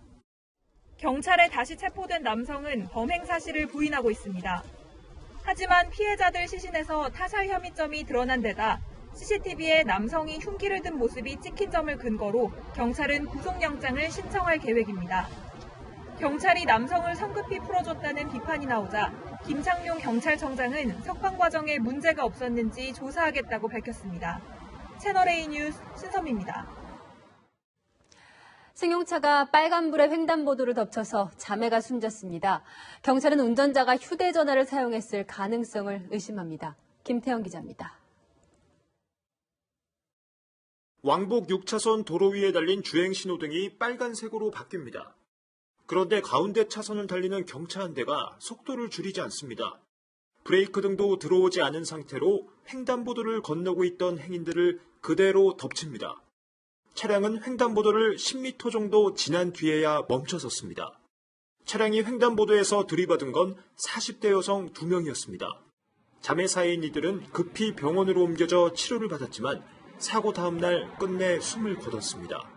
경찰에 다시 체포된 남성은 범행 사실을 부인하고 있습니다. 하지만 피해자들 시신에서 타살 혐의점이 드러난 데다 CCTV에 남성이 흉기를 든 모습이 찍힌 점을 근거로 경찰은 구속영장을 신청할 계획입니다. 경찰이 남성을 성급히 풀어줬다는 비판이 나오자 김창룡 경찰청장은 석방 과정에 문제가 없었는지 조사하겠다고 밝혔습니다. 채널A 뉴스 신섬입니다. 승용차가 빨간불에 횡단보도를 덮쳐서 자매가 숨졌습니다. 경찰은 운전자가 휴대전화를 사용했을 가능성을 의심합니다. 김태형 기자입니다. 왕복 6차선 도로 위에 달린 주행신호등이 빨간색으로 바뀝니다. 그런데 가운데 차선을 달리는 경차 한 대가 속도를 줄이지 않습니다. 브레이크 등도 들어오지 않은 상태로 횡단보도를 건너고 있던 행인들을 그대로 덮칩니다. 차량은 횡단보도를 10m 정도 지난 뒤에야 멈춰섰습니다. 차량이 횡단보도에서 들이받은 건 40대 여성 2명이었습니다. 자매 사이인 이들은 급히 병원으로 옮겨져 치료를 받았지만 사고 다음 날 끝내 숨을 거뒀습니다.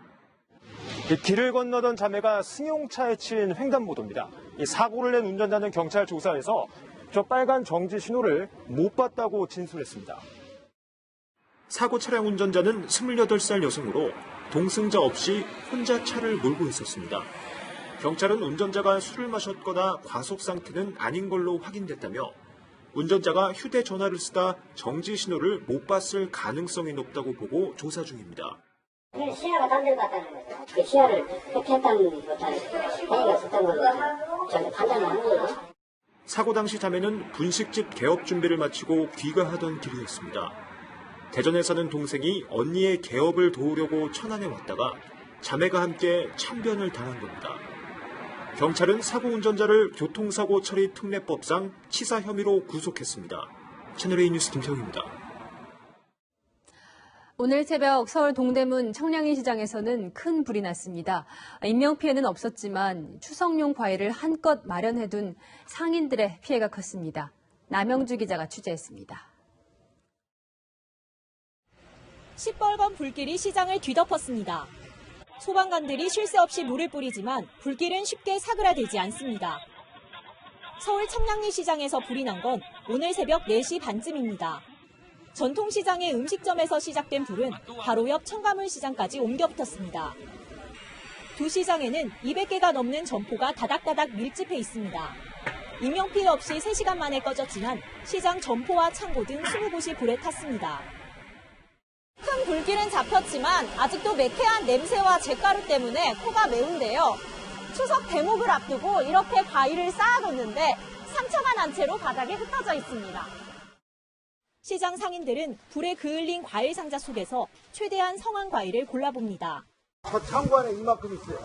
길을 건너던 자매가 승용차에 치인 횡단보도입니다. 이 사고를 낸 운전자는 경찰 조사에서 저 빨간 정지 신호를 못 봤다고 진술했습니다. 사고 차량 운전자는 28살 여성으로 동승자 없이 혼자 차를 몰고 있었습니다. 경찰은 운전자가 술을 마셨거나 과속 상태는 아닌 걸로 확인됐다며 운전자가 휴대전화를 쓰다 정지 신호를 못 봤을 가능성이 높다고 보고 조사 중입니다. 시야가 딴 데로 갔다는 거죠. 그 시야를 획했다는 것까지 행위가 있었던 걸로 저는 판단을 한 거예요. 사고 당시 자매는 분식집 개업 준비를 마치고 귀가하던 길이었습니다. 대전에 사는 동생이 언니의 개업을 도우려고 천안에 왔다가 자매가 함께 참변을 당한 겁니다. 경찰은 사고 운전자를 교통사고 처리 특례법상 치사 혐의로 구속했습니다. 채널A 뉴스 김태형입니다. 오늘 새벽 서울 동대문 청량리 시장에서는 큰 불이 났습니다. 인명피해는 없었지만 추석용 과일을 한껏 마련해둔 상인들의 피해가 컸습니다. 남영주 기자가 취재했습니다. 시뻘건 불길이 시장을 뒤덮었습니다. 소방관들이 쉴 새 없이 물을 뿌리지만 불길은 쉽게 사그라들지 않습니다. 서울 청량리 시장에서 불이 난 건 오늘 새벽 4시 반쯤입니다. 전통시장의 음식점에서 시작된 불은 바로 옆 청가물 시장까지 옮겨 붙었습니다. 두 시장에는 200개가 넘는 점포가 다닥다닥 밀집해 있습니다. 인명피해 없이 3시간 만에 꺼졌지만 시장 점포와 창고 등 20곳이 불에 탔습니다. 큰 불길은 잡혔지만 아직도 매캐한 냄새와 잿가루 때문에 코가 매운데요. 추석 대목을 앞두고 이렇게 과일을 쌓아뒀는데 상처가 난 채로 바닥에 흩어져 있습니다. 시장 상인들은 불에 그을린 과일 상자 속에서 최대한 성한 과일을 골라봅니다. 저 창고 안에 이만큼 있어요.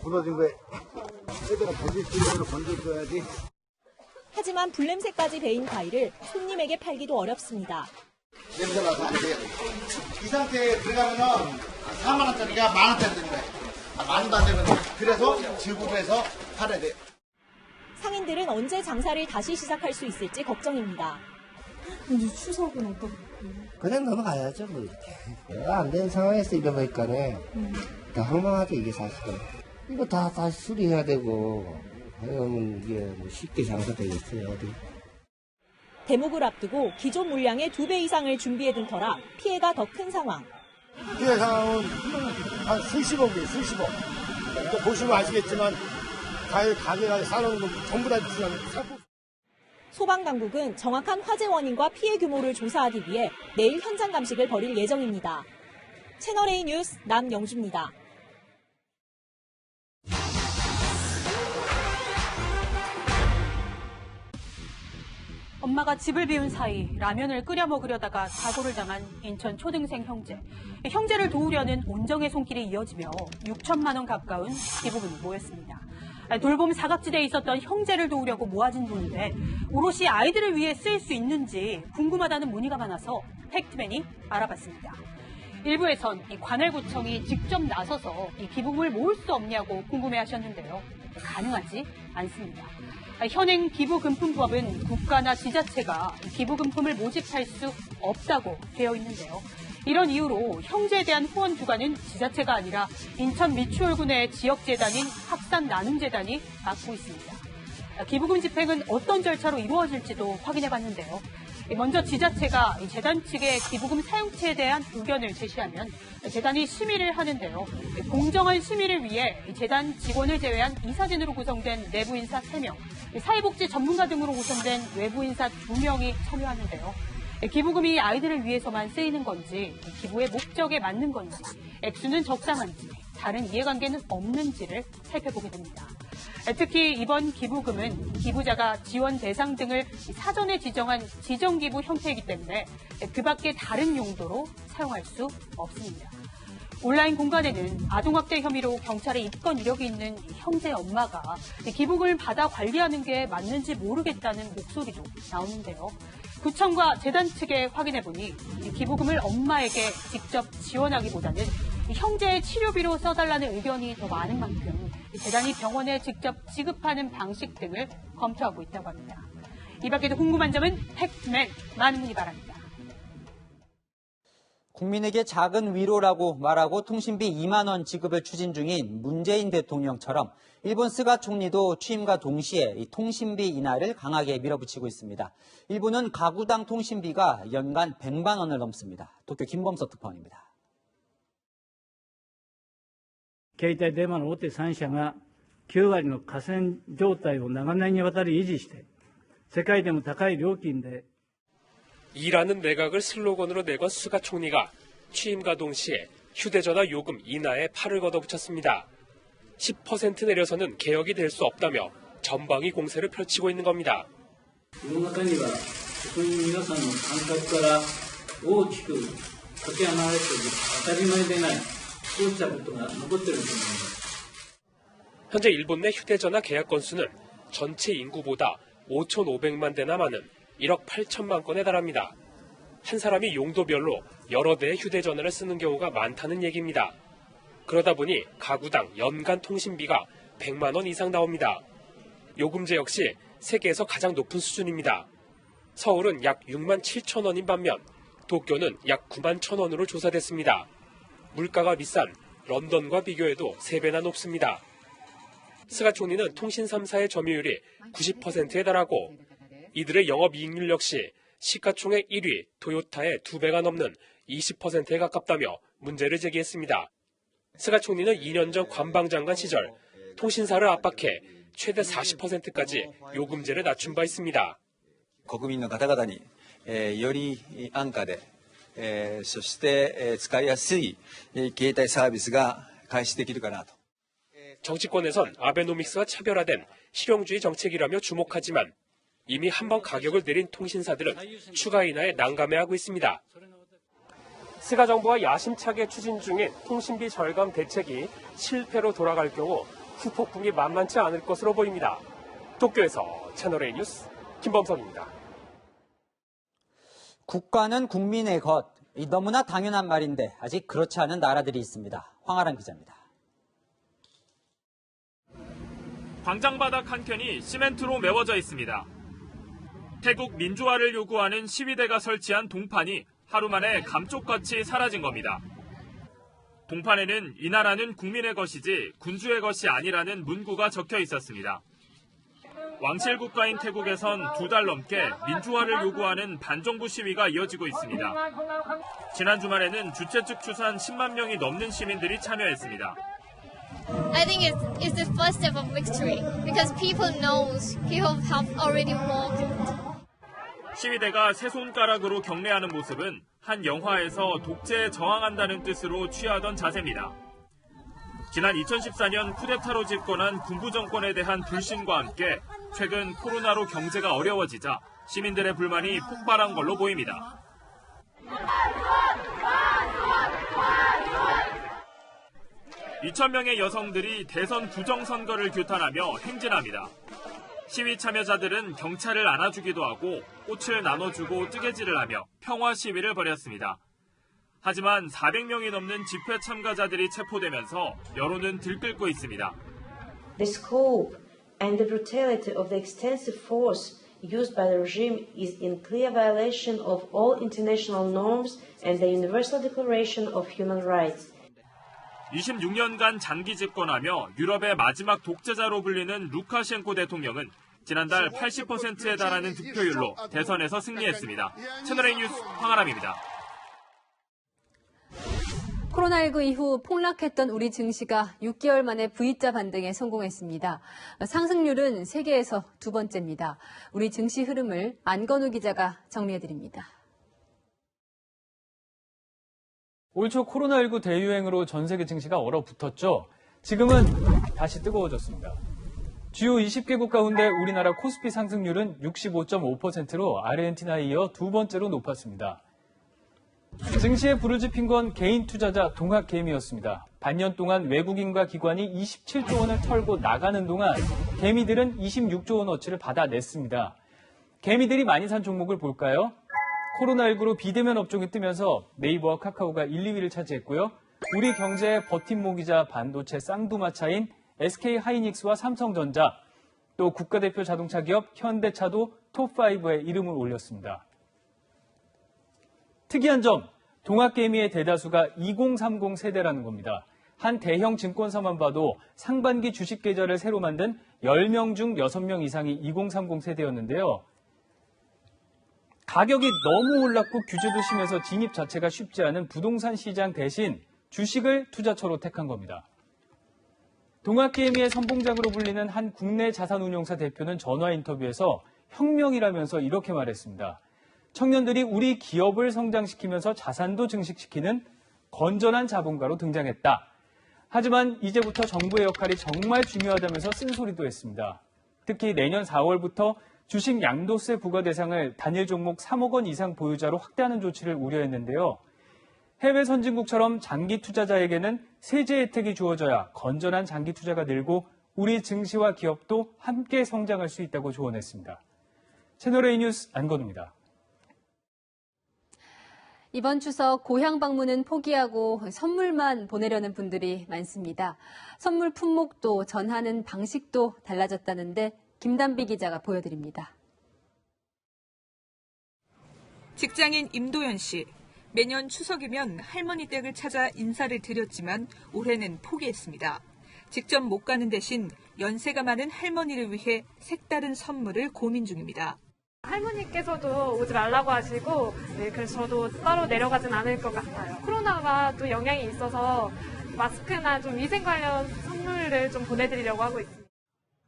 무너진 거에 제대로 건질 수 있는 걸로 건져줘야지. 하지만 불냄새까지 배인 과일을 손님에게 팔기도 어렵습니다. 냄새 나서 이 상태에 들어가면은 4만 원짜리가 1만 원짜리 되는 거예요. 많이도 안 되거든요. 그래서 질구해서 팔아야 돼요. 상인들은 언제 장사를 다시 시작할 수 있을지 걱정입니다. 이제 추석은 어떻게? 그냥 넘어가야죠, 뭐 이렇게. 안 되는 상황에서 이러니까는 다 황망하죠, 이게 사실은. 이거 다 다시 수리해야 되고, 그러면 이게 뭐 쉽게 장사되겠어요, 어디. 대목을 앞두고 기존 물량의 2배 이상을 준비해둔 터라 피해가 더 큰 상황. 피해 상황은 한 수십억이에요, 수십억. 또 보시면 아시겠지만 과일 가게가 싸놓은 거 전부 다 사고. 소방당국은 정확한 화재 원인과 피해 규모를 조사하기 위해 내일 현장 감식을 벌일 예정입니다. 채널A 뉴스 남영주입니다. 엄마가 집을 비운 사이 라면을 끓여 먹으려다가 사고를 당한 인천 초등생 형제. 형제를 도우려는 온정의 손길이 이어지며 6천만 원 가까운 기부금이 모였습니다. 돌봄 사각지대에 있었던 형제를 도우려고 모아진 돈인데 오롯이 아이들을 위해 쓰일 수 있는지 궁금하다는 문의가 많아서 팩트맨이 알아봤습니다. 일부에선 관할구청이 직접 나서서 이 기부금을 모을 수 없냐고 궁금해하셨는데요. 가능하지 않습니다. 현행 기부금품법은 국가나 지자체가 기부금품을 모집할 수 없다고 되어 있는데요. 이런 이유로 형제에 대한 후원 주관은 지자체가 아니라 인천 미추홀군의 지역재단인 학산나눔재단이 맡고 있습니다. 기부금 집행은 어떤 절차로 이루어질지도 확인해봤는데요. 먼저 지자체가 재단 측의 기부금 사용처에 대한 의견을 제시하면 재단이 심의를 하는데요. 공정한 심의를 위해 재단 직원을 제외한 이사진으로 구성된 내부 인사 3명, 사회복지 전문가 등으로 구성된 외부 인사 2명이 참여하는데요. 기부금이 아이들을 위해서만 쓰이는 건지, 기부의 목적에 맞는 건지, 액수는 적당한지, 다른 이해관계는 없는지를 살펴보게 됩니다. 특히 이번 기부금은 기부자가 지원 대상 등을 사전에 지정한 지정기부 형태이기 때문에 그 밖에 다른 용도로 사용할 수 없습니다. 온라인 공간에는 아동학대 혐의로 경찰에 입건 이력이 있는 형제 엄마가 기부금을 받아 관리하는 게 맞는지 모르겠다는 목소리도 나오는데요. 구청과 재단 측에 확인해보니 기부금을 엄마에게 직접 지원하기보다는 형제의 치료비로 써달라는 의견이 더 많은 만큼 재단이 병원에 직접 지급하는 방식 등을 검토하고 있다고 합니다. 이 밖에도 궁금한 점은 팩트맨 많은 문의 바랍니다. 국민에게 작은 위로라고 말하고 통신비 2만 원 지급을 추진 중인 문재인 대통령처럼 일본 스가 총리도 취임과 동시에 이 통신비 인하를 강하게 밀어붙이고 있습니다. 일본은 가구당 통신비가 연간 100만 원을 넘습니다. 도쿄 김범석 특파원입니다. 携帯電話の大手3社が9割の寡占状態を長年にわたり維持して、世界でも高い料金で 일하는 내각을 슬로건으로 내건 스가 총리가 취임과 동시에 휴대전화 요금 인하에 팔을 걷어붙였습니다. 10% 내려서는 개혁이 될 수 없다며 전방위 공세를 펼치고 있는 겁니다. 世の中には国民皆さんの感覚から大きくかけ離れている当たり前でない、そうしたことが残っていると思います。 현재 일본 내 휴대전화 계약 건수는 전체 인구보다 5,500만 대나 많은 1억 8천만 건에 달합니다. 한 사람이 용도별로 여러 대의 휴대전화를 쓰는 경우가 많다는 얘기입니다. 그러다 보니 가구당 연간 통신비가 100만 원 이상 나옵니다. 요금제 역시 세계에서 가장 높은 수준입니다. 서울은 약 6만 7천 원인 반면 도쿄는 약 9만 1천 원으로 조사됐습니다. 물가가 비싼 런던과 비교해도 3배나 높습니다. 스가 총리는 통신 3사의 점유율이 90%에 달하고 이들의 영업이익률 역시 시가총액 1위 토요타의 2배가 넘는 20%에 가깝다며 문제를 제기했습니다. 스가 총리는 2년 전 관방장관 시절 통신사를 압박해 최대 40%까지 요금제를 낮춘 바 있습니다. 国民の方々により安価でそして使いやすい携帯サービスが開始できるかなと. 정치권에선 아베노믹스와 차별화된 실용주의 정책이라며 주목하지만 이미 한번 가격을 내린 통신사들은 추가 인하에 난감해하고 있습니다. 스가 정부가 야심차게 추진 중인 통신비 절감 대책이 실패로 돌아갈 경우 후폭풍이 만만치 않을 것으로 보입니다. 도쿄에서 채널A 뉴스 김범석입니다. 국가는 국민의 것. 너무나 당연한 말인데 아직 그렇지 않은 나라들이 있습니다. 황아람 기자입니다. 광장바닥 한켠이 시멘트로 메워져 있습니다. 태국 민주화를 요구하는 시위대가 설치한 동판이 하루 만에 감쪽같이 사라진 겁니다. 동판에는 이 나라는 국민의 것이지 군주의 것이 아니라는 문구가 적혀 있었습니다. 왕실 국가인 태국에선 2달 넘게 민주화를 요구하는 반정부 시위가 이어지고 있습니다. 지난 주말에는 주최 측 추산 10만 명이 넘는 시민들이 참여했습니다. I think it's the first step of victory because people have already walked. 시위대가 세 손가락으로 경례하는 모습은 한 영화에서 독재에 저항한다는 뜻으로 취하던 자세입니다. 지난 2014년 쿠데타로 집권한 군부 정권에 대한 불신과 함께 최근 코로나로 경제가 어려워지자 시민들의 불만이 폭발한 걸로 보입니다. (2,000명의) 여성들이 대선 부정선거를 규탄하며 행진합니다. 시위 참여자들은 경찰을 안아주기도 하고 꽃을 나눠주고 뜨개질을 하며 평화 시위를 벌였습니다. 하지만 400명이 넘는 집회 참가자들이 체포되면서 여론은 들끓고 있습니다. The scope and the brutality of the extensive force used by the regime is in clear violation of all international norms and the Universal Declaration of Human Rights. 26년간 장기 집권하며 유럽의 마지막 독재자로 불리는 루카셴코 대통령은 지난달 80%에 달하는 득표율로 대선에서 승리했습니다. 채널A 뉴스 황아람입니다. 코로나19 이후 폭락했던 우리 증시가 6개월 만에 V자 반등에 성공했습니다. 상승률은 세계에서 두 번째입니다. 우리 증시 흐름을 안건우 기자가 정리해드립니다. 올 초 코로나19 대유행으로 전 세계 증시가 얼어붙었죠. 지금은 다시 뜨거워졌습니다. 주요 20개국 가운데 우리나라 코스피 상승률은 65.5%로 아르헨티나에 이어 두 번째로 높았습니다. 증시에 불을 지핀 건 개인 투자자 동학개미였습니다. 반년 동안 외국인과 기관이 27조 원을 털고 나가는 동안 개미들은 26조 원어치를 받아냈습니다. 개미들이 많이 산 종목을 볼까요? 코로나19로 비대면 업종이 뜨면서 네이버와 카카오가 1, 2위를 차지했고요. 우리 경제의 버팀목이자 반도체 쌍두마차인 SK하이닉스와 삼성전자, 또 국가대표 자동차 기업 현대차도 톱5에 이름을 올렸습니다. 특이한 점, 동학개미의 대다수가 2030 세대라는 겁니다. 한 대형 증권사만 봐도 상반기 주식 계좌를 새로 만든 10명 중 6명 이상이 2030 세대였는데요. 가격이 너무 올랐고 규제도 심해서 진입 자체가 쉽지 않은 부동산 시장 대신 주식을 투자처로 택한 겁니다. 동학개미의 선봉장으로 불리는 한 국내 자산운용사 대표는 전화 인터뷰에서 혁명이라면서 이렇게 말했습니다. 청년들이 우리 기업을 성장시키면서 자산도 증식시키는 건전한 자본가로 등장했다. 하지만 이제부터 정부의 역할이 정말 중요하다면서 쓴소리도 했습니다. 특히 내년 4월부터 주식 양도세 부과 대상을 단일 종목 3억 원 이상 보유자로 확대하는 조치를 우려했는데요. 해외 선진국처럼 장기 투자자에게는 세제 혜택이 주어져야 건전한 장기 투자가 늘고 우리 증시와 기업도 함께 성장할 수 있다고 조언했습니다. 채널A 뉴스 안건우입니다. 이번 추석 고향 방문은 포기하고 선물만 보내려는 분들이 많습니다. 선물 품목도 전하는 방식도 달라졌다는데 김단비 기자가 보여드립니다. 직장인 임도현 씨. 매년 추석이면 할머니 댁을 찾아 인사를 드렸지만 올해는 포기했습니다. 직접 못 가는 대신 연세가 많은 할머니를 위해 색다른 선물을 고민 중입니다. 할머니께서도 오지 말라고 하시고 그래서 저도 따로 내려가진 않을 것 같아요. 코로나가 또 영향이 있어서 마스크나 좀 위생 관련 선물을 좀 보내드리려고 하고 있습니다.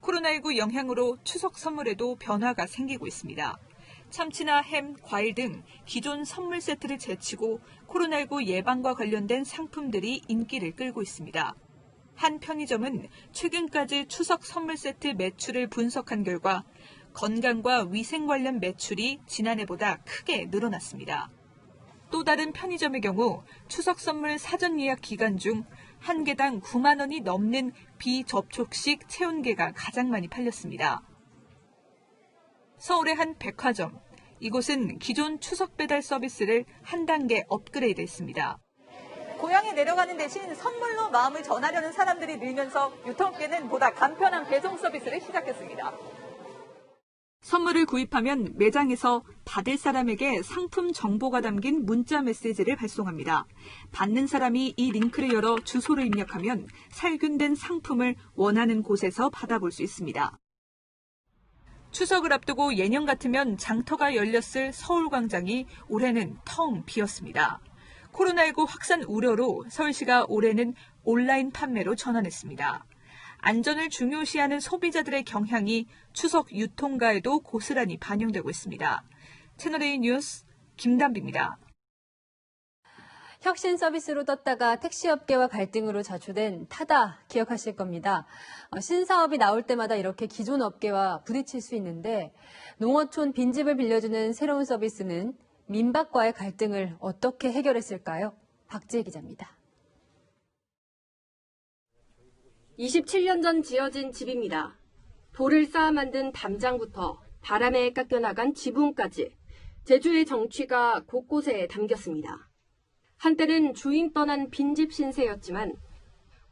코로나19 영향으로 추석 선물에도 변화가 생기고 있습니다. 참치나 햄, 과일 등 기존 선물 세트를 제치고 코로나19 예방과 관련된 상품들이 인기를 끌고 있습니다. 한 편의점은 최근까지 추석 선물 세트 매출을 분석한 결과 건강과 위생 관련 매출이 지난해보다 크게 늘어났습니다. 또 다른 편의점의 경우 추석 선물 사전 예약 기간 중 한 개당 9만 원이 넘는 비접촉식 체온계가 가장 많이 팔렸습니다. 서울의 한 백화점. 이곳은 기존 추석 배달 서비스를 한 단계 업그레이드했습니다. 고향에 내려가는 대신 선물로 마음을 전하려는 사람들이 늘면서 유통업계는 보다 간편한 배송 서비스를 시작했습니다. 선물을 구입하면 매장에서 받을 사람에게 상품 정보가 담긴 문자 메시지를 발송합니다. 받는 사람이 이 링크를 열어 주소를 입력하면 살균된 상품을 원하는 곳에서 받아볼 수 있습니다. 추석을 앞두고 예년 같으면 장터가 열렸을 서울광장이 올해는 텅 비었습니다. 코로나19 확산 우려로 서울시가 올해는 온라인 판매로 전환했습니다. 안전을 중요시하는 소비자들의 경향이 추석 유통가에도 고스란히 반영되고 있습니다. 채널A 뉴스 김단비입니다. 혁신 서비스로 떴다가 택시업계와 갈등으로 자초된 타다 기억하실 겁니다. 신사업이 나올 때마다 이렇게 기존 업계와 부딪힐 수 있는데 농어촌 빈집을 빌려주는 새로운 서비스는 민박과의 갈등을 어떻게 해결했을까요? 박지혜 기자입니다. 27년 전 지어진 집입니다. 돌을 쌓아 만든 담장부터 바람에 깎여나간 지붕까지 제주의 정취가 곳곳에 담겼습니다. 한때는 주인 떠난 빈집 신세였지만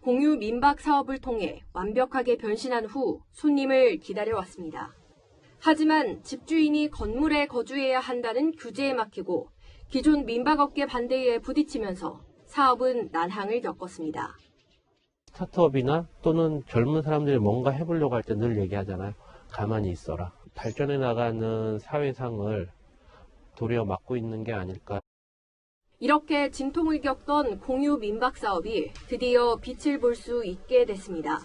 공유 민박 사업을 통해 완벽하게 변신한 후 손님을 기다려왔습니다. 하지만 집주인이 건물에 거주해야 한다는 규제에 막히고 기존 민박업계 반대에 부딪히면서 사업은 난항을 겪었습니다. 스타트업이나 또는 젊은 사람들이 뭔가 해보려고 할 때 늘 얘기하잖아요. 가만히 있어라. 발전해 나가는 사회상을 도리어 막고 있는 게 아닐까. 이렇게 진통을 겪던 공유 민박 사업이 드디어 빛을 볼 수 있게 됐습니다.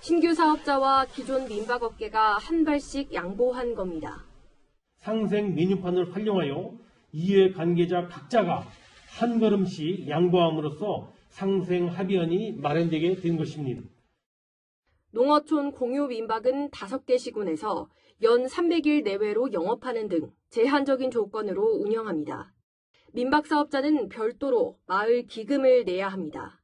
신규 사업자와 기존 민박업계가 한 발씩 양보한 겁니다. 상생 메뉴판을 활용하여 이해 관계자 각자가 한 걸음씩 양보함으로써 상생 합의안이 마련되게 된 것입니다. 농어촌 공유 민박은 5개 시군에서 연 300일 내외로 영업하는 등 제한적인 조건으로 운영합니다. 민박 사업자는 별도로 마을 기금을 내야 합니다.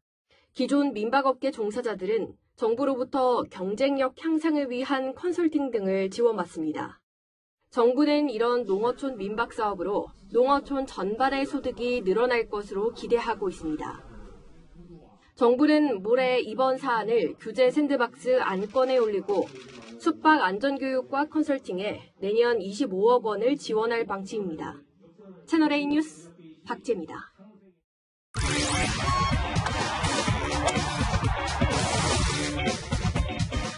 기존 민박업계 종사자들은 정부로부터 경쟁력 향상을 위한 컨설팅 등을 지원받습니다. 정부는 이런 농어촌 민박 사업으로 농어촌 전반의 소득이 늘어날 것으로 기대하고 있습니다. 정부는 모레 이번 사안을 규제 샌드박스 안건에 올리고 숙박 안전교육과 컨설팅에 내년 25억 원을 지원할 방침입니다. 채널A 뉴스 박재입니다.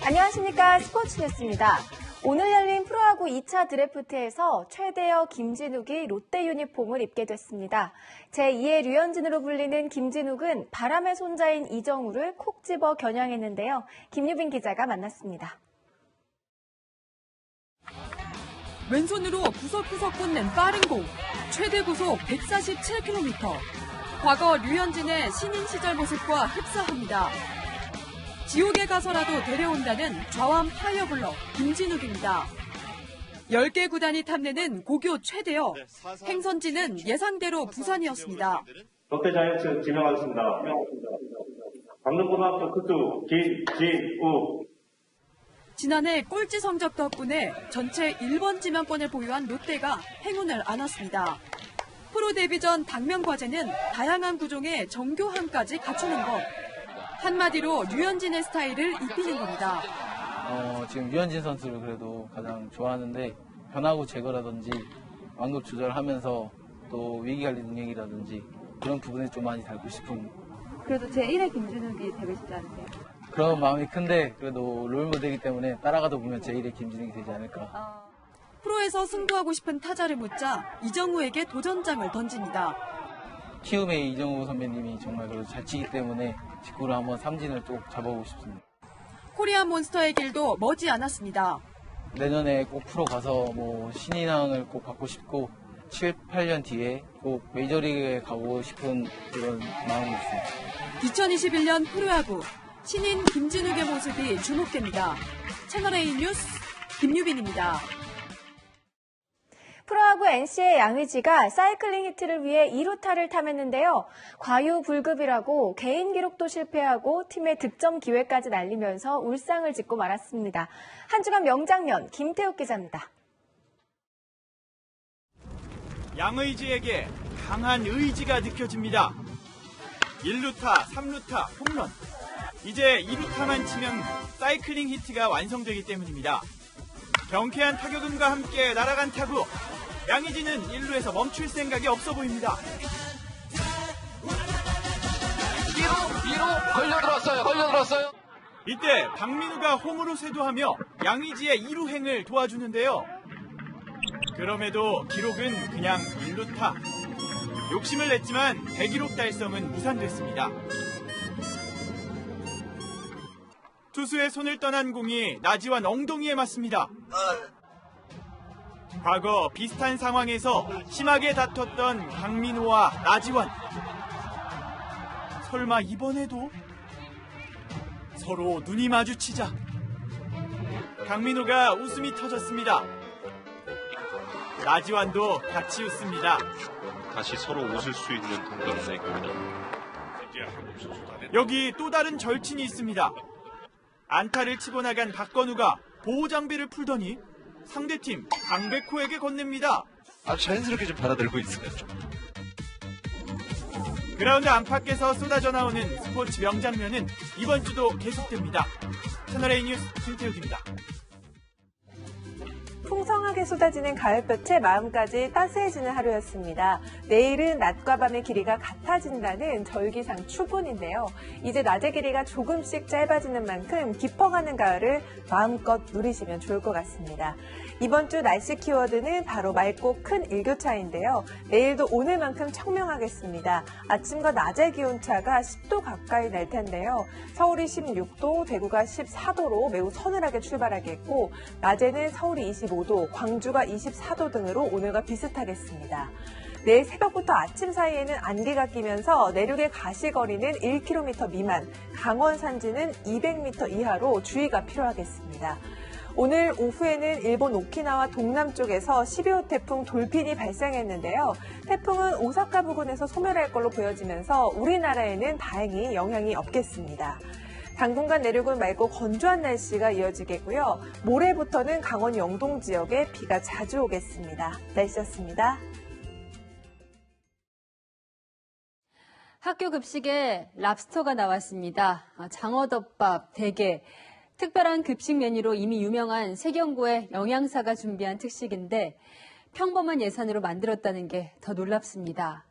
안녕하십니까. 스포츠 뉴스입니다. 오늘 열린 프로야구 2차 드래프트에서 최대어 김진욱이 롯데 유니폼을 입게 됐습니다. 제2의 류현진으로 불리는 김진욱은 바람의 손자인 이정우를 콕 집어 겨냥했는데요. 김유빈 기자가 만났습니다. 왼손으로 구석구석 꽂는 빠른 공, 최대 구속 147km. 과거 류현진의 신인 시절 모습과 흡사합니다. 지옥에 가서라도 데려온다는 좌완 파이어블러 김진욱입니다. 10개 구단이 탐내는 고교 최대어. 행선지는 예상대로 부산이었습니다. 롯데자이언츠 지명하겠습니다. 강릉고등학교 크투 김진욱. 지난해 꼴찌 성적 덕분에 전체 1번 지명권을 보유한 롯데가 행운을 안았습니다. 프로 데뷔 전 당면 과제는 다양한 구종의 정교함까지 갖추는 것. 한마디로 류현진의 스타일을 입히는 겁니다. 지금 류현진 선수를 그래도 가장 좋아하는데 변화구 제거라든지 완급 조절하면서 또 위기관리 능력이라든지 그런 부분에 좀 많이 닮고 싶은. 그래도 제1의 김진욱이 되고 싶지 않으세요? 그런 마음이 큰데 그래도 롤모델이기 때문에 따라가다 보면 제1의 김진욱이 되지 않을까. 프로에서 승부하고 싶은 타자를 묻자 이정우에게 도전장을 던집니다. 키움의 이정우 선배님이 정말 그래도 잘 치기 때문에 직구로 한번 삼진을 또 잡아보고 싶습니다. 코리안 몬스터의 길도 머지 않았습니다. 내년에 꼭 프로 가서 신인왕을 꼭 받고 싶고 7, 8년 뒤에 꼭 메이저리그에 가고 싶은 그런 마음이 있습니다. 2021년 프로야구 신인 김진욱의 모습이 주목됩니다. 채널A 뉴스 김유빈입니다. 프로야구 NC의 양의지가 사이클링 히트를 위해 2루타를 탐했는데요. 과유불급이라고 개인 기록도 실패하고 팀의 득점 기회까지 날리면서 울상을 짓고 말았습니다. 한 주간 명장면 김태욱 기자입니다. 양의지에게 강한 의지가 느껴집니다. 1루타, 3루타, 홈런. 이제 2루타만 치면 사이클링 히트가 완성되기 때문입니다. 경쾌한 타격음과 함께 날아간 타구. 양의지는 1루에서 멈출 생각이 없어 보입니다. 2루 걸려들었어요. 이때 박민우가 홈으로 쇄도하며 양의지의 2루행을 도와주는데요. 그럼에도 기록은 그냥 1루타. 욕심을 냈지만 100기록 달성은 무산됐습니다. 투수의 손을 떠난 공이 나지완 엉덩이에 맞습니다. 과거 비슷한 상황에서 심하게 다퉜던 강민호와 나지완. 설마 이번에도? 서로 눈이 마주치자 강민호가 웃음이 터졌습니다. 나지완도 같이 웃습니다. 다시 서로 웃을 수 있는 동갑내기입니다. 여기 또 다른 절친이 있습니다. 안타를 치고 나간 박건우가 보호장비를 풀더니 상대팀 강백호에게 건넵니다. 아주 자연스럽게 좀 받아들고 있어요. 그라운드 안팎에서 쏟아져 나오는 스포츠 명장면은 이번 주도 계속됩니다. 채널A 뉴스 김태욱입니다. 풍성하게 쏟아지는 가을볕에 마음까지 따스해지는 하루였습니다. 내일은 낮과 밤의 길이가 같아진다는 절기상 추분인데요. 이제 낮의 길이가 조금씩 짧아지는 만큼 깊어가는 가을을 마음껏 누리시면 좋을 것 같습니다. 이번 주 날씨 키워드는 바로 맑고 큰 일교차인데요. 내일도 오늘만큼 청명하겠습니다. 아침과 낮의 기온차가 10도 가까이 날 텐데요. 서울이 16도, 대구가 14도로 매우 서늘하게 출발하겠고 낮에는 서울이 25도, 광주가 24도 등으로 오늘과 비슷하겠습니다. 내일 새벽부터 아침 사이에는 안개가 끼면서 내륙의 가시거리는 1km 미만, 강원 산지는 200m 이하로 주의가 필요하겠습니다. 오늘 오후에는 일본 오키나와 동남쪽에서 12호 태풍 돌핀이 발생했는데요. 태풍은 오사카 부근에서 소멸할 걸로 보여지면서 우리나라에는 다행히 영향이 없겠습니다. 당분간 내륙은 맑고 건조한 날씨가 이어지겠고요. 모레부터는 강원 영동 지역에 비가 자주 오겠습니다. 날씨였습니다. 학교 급식에 랍스터가 나왔습니다. 장어덮밥, 대게, 특별한 급식 메뉴로 이미 유명한 세경고의 영양사가 준비한 특식인데 평범한 예산으로 만들었다는 게 더 놀랍습니다.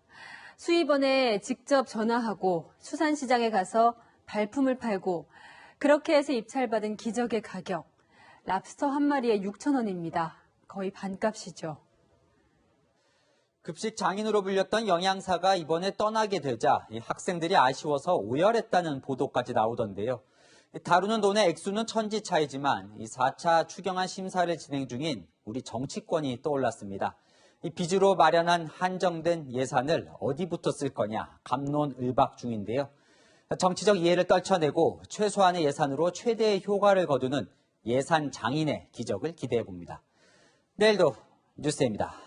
수입원에 직접 전화하고 수산시장에 가서 발품을 팔고 그렇게 해서 입찰받은 기적의 가격. 랍스터 한 마리에 6,000원입니다. 거의 반값이죠. 급식 장인으로 불렸던 영양사가 이번에 떠나게 되자 학생들이 아쉬워서 오열했다는 보도까지 나오던데요. 다루는 돈의 액수는 천지 차이지만 4차 추경안 심사를 진행 중인 우리 정치권이 떠올랐습니다. 빚으로 마련한 한정된 예산을 어디부터 쓸 거냐 갑론을박 중인데요. 정치적 이해를 떨쳐내고 최소한의 예산으로 최대의 효과를 거두는 예산 장인의 기적을 기대해 봅니다. 내일도 뉴스입니다.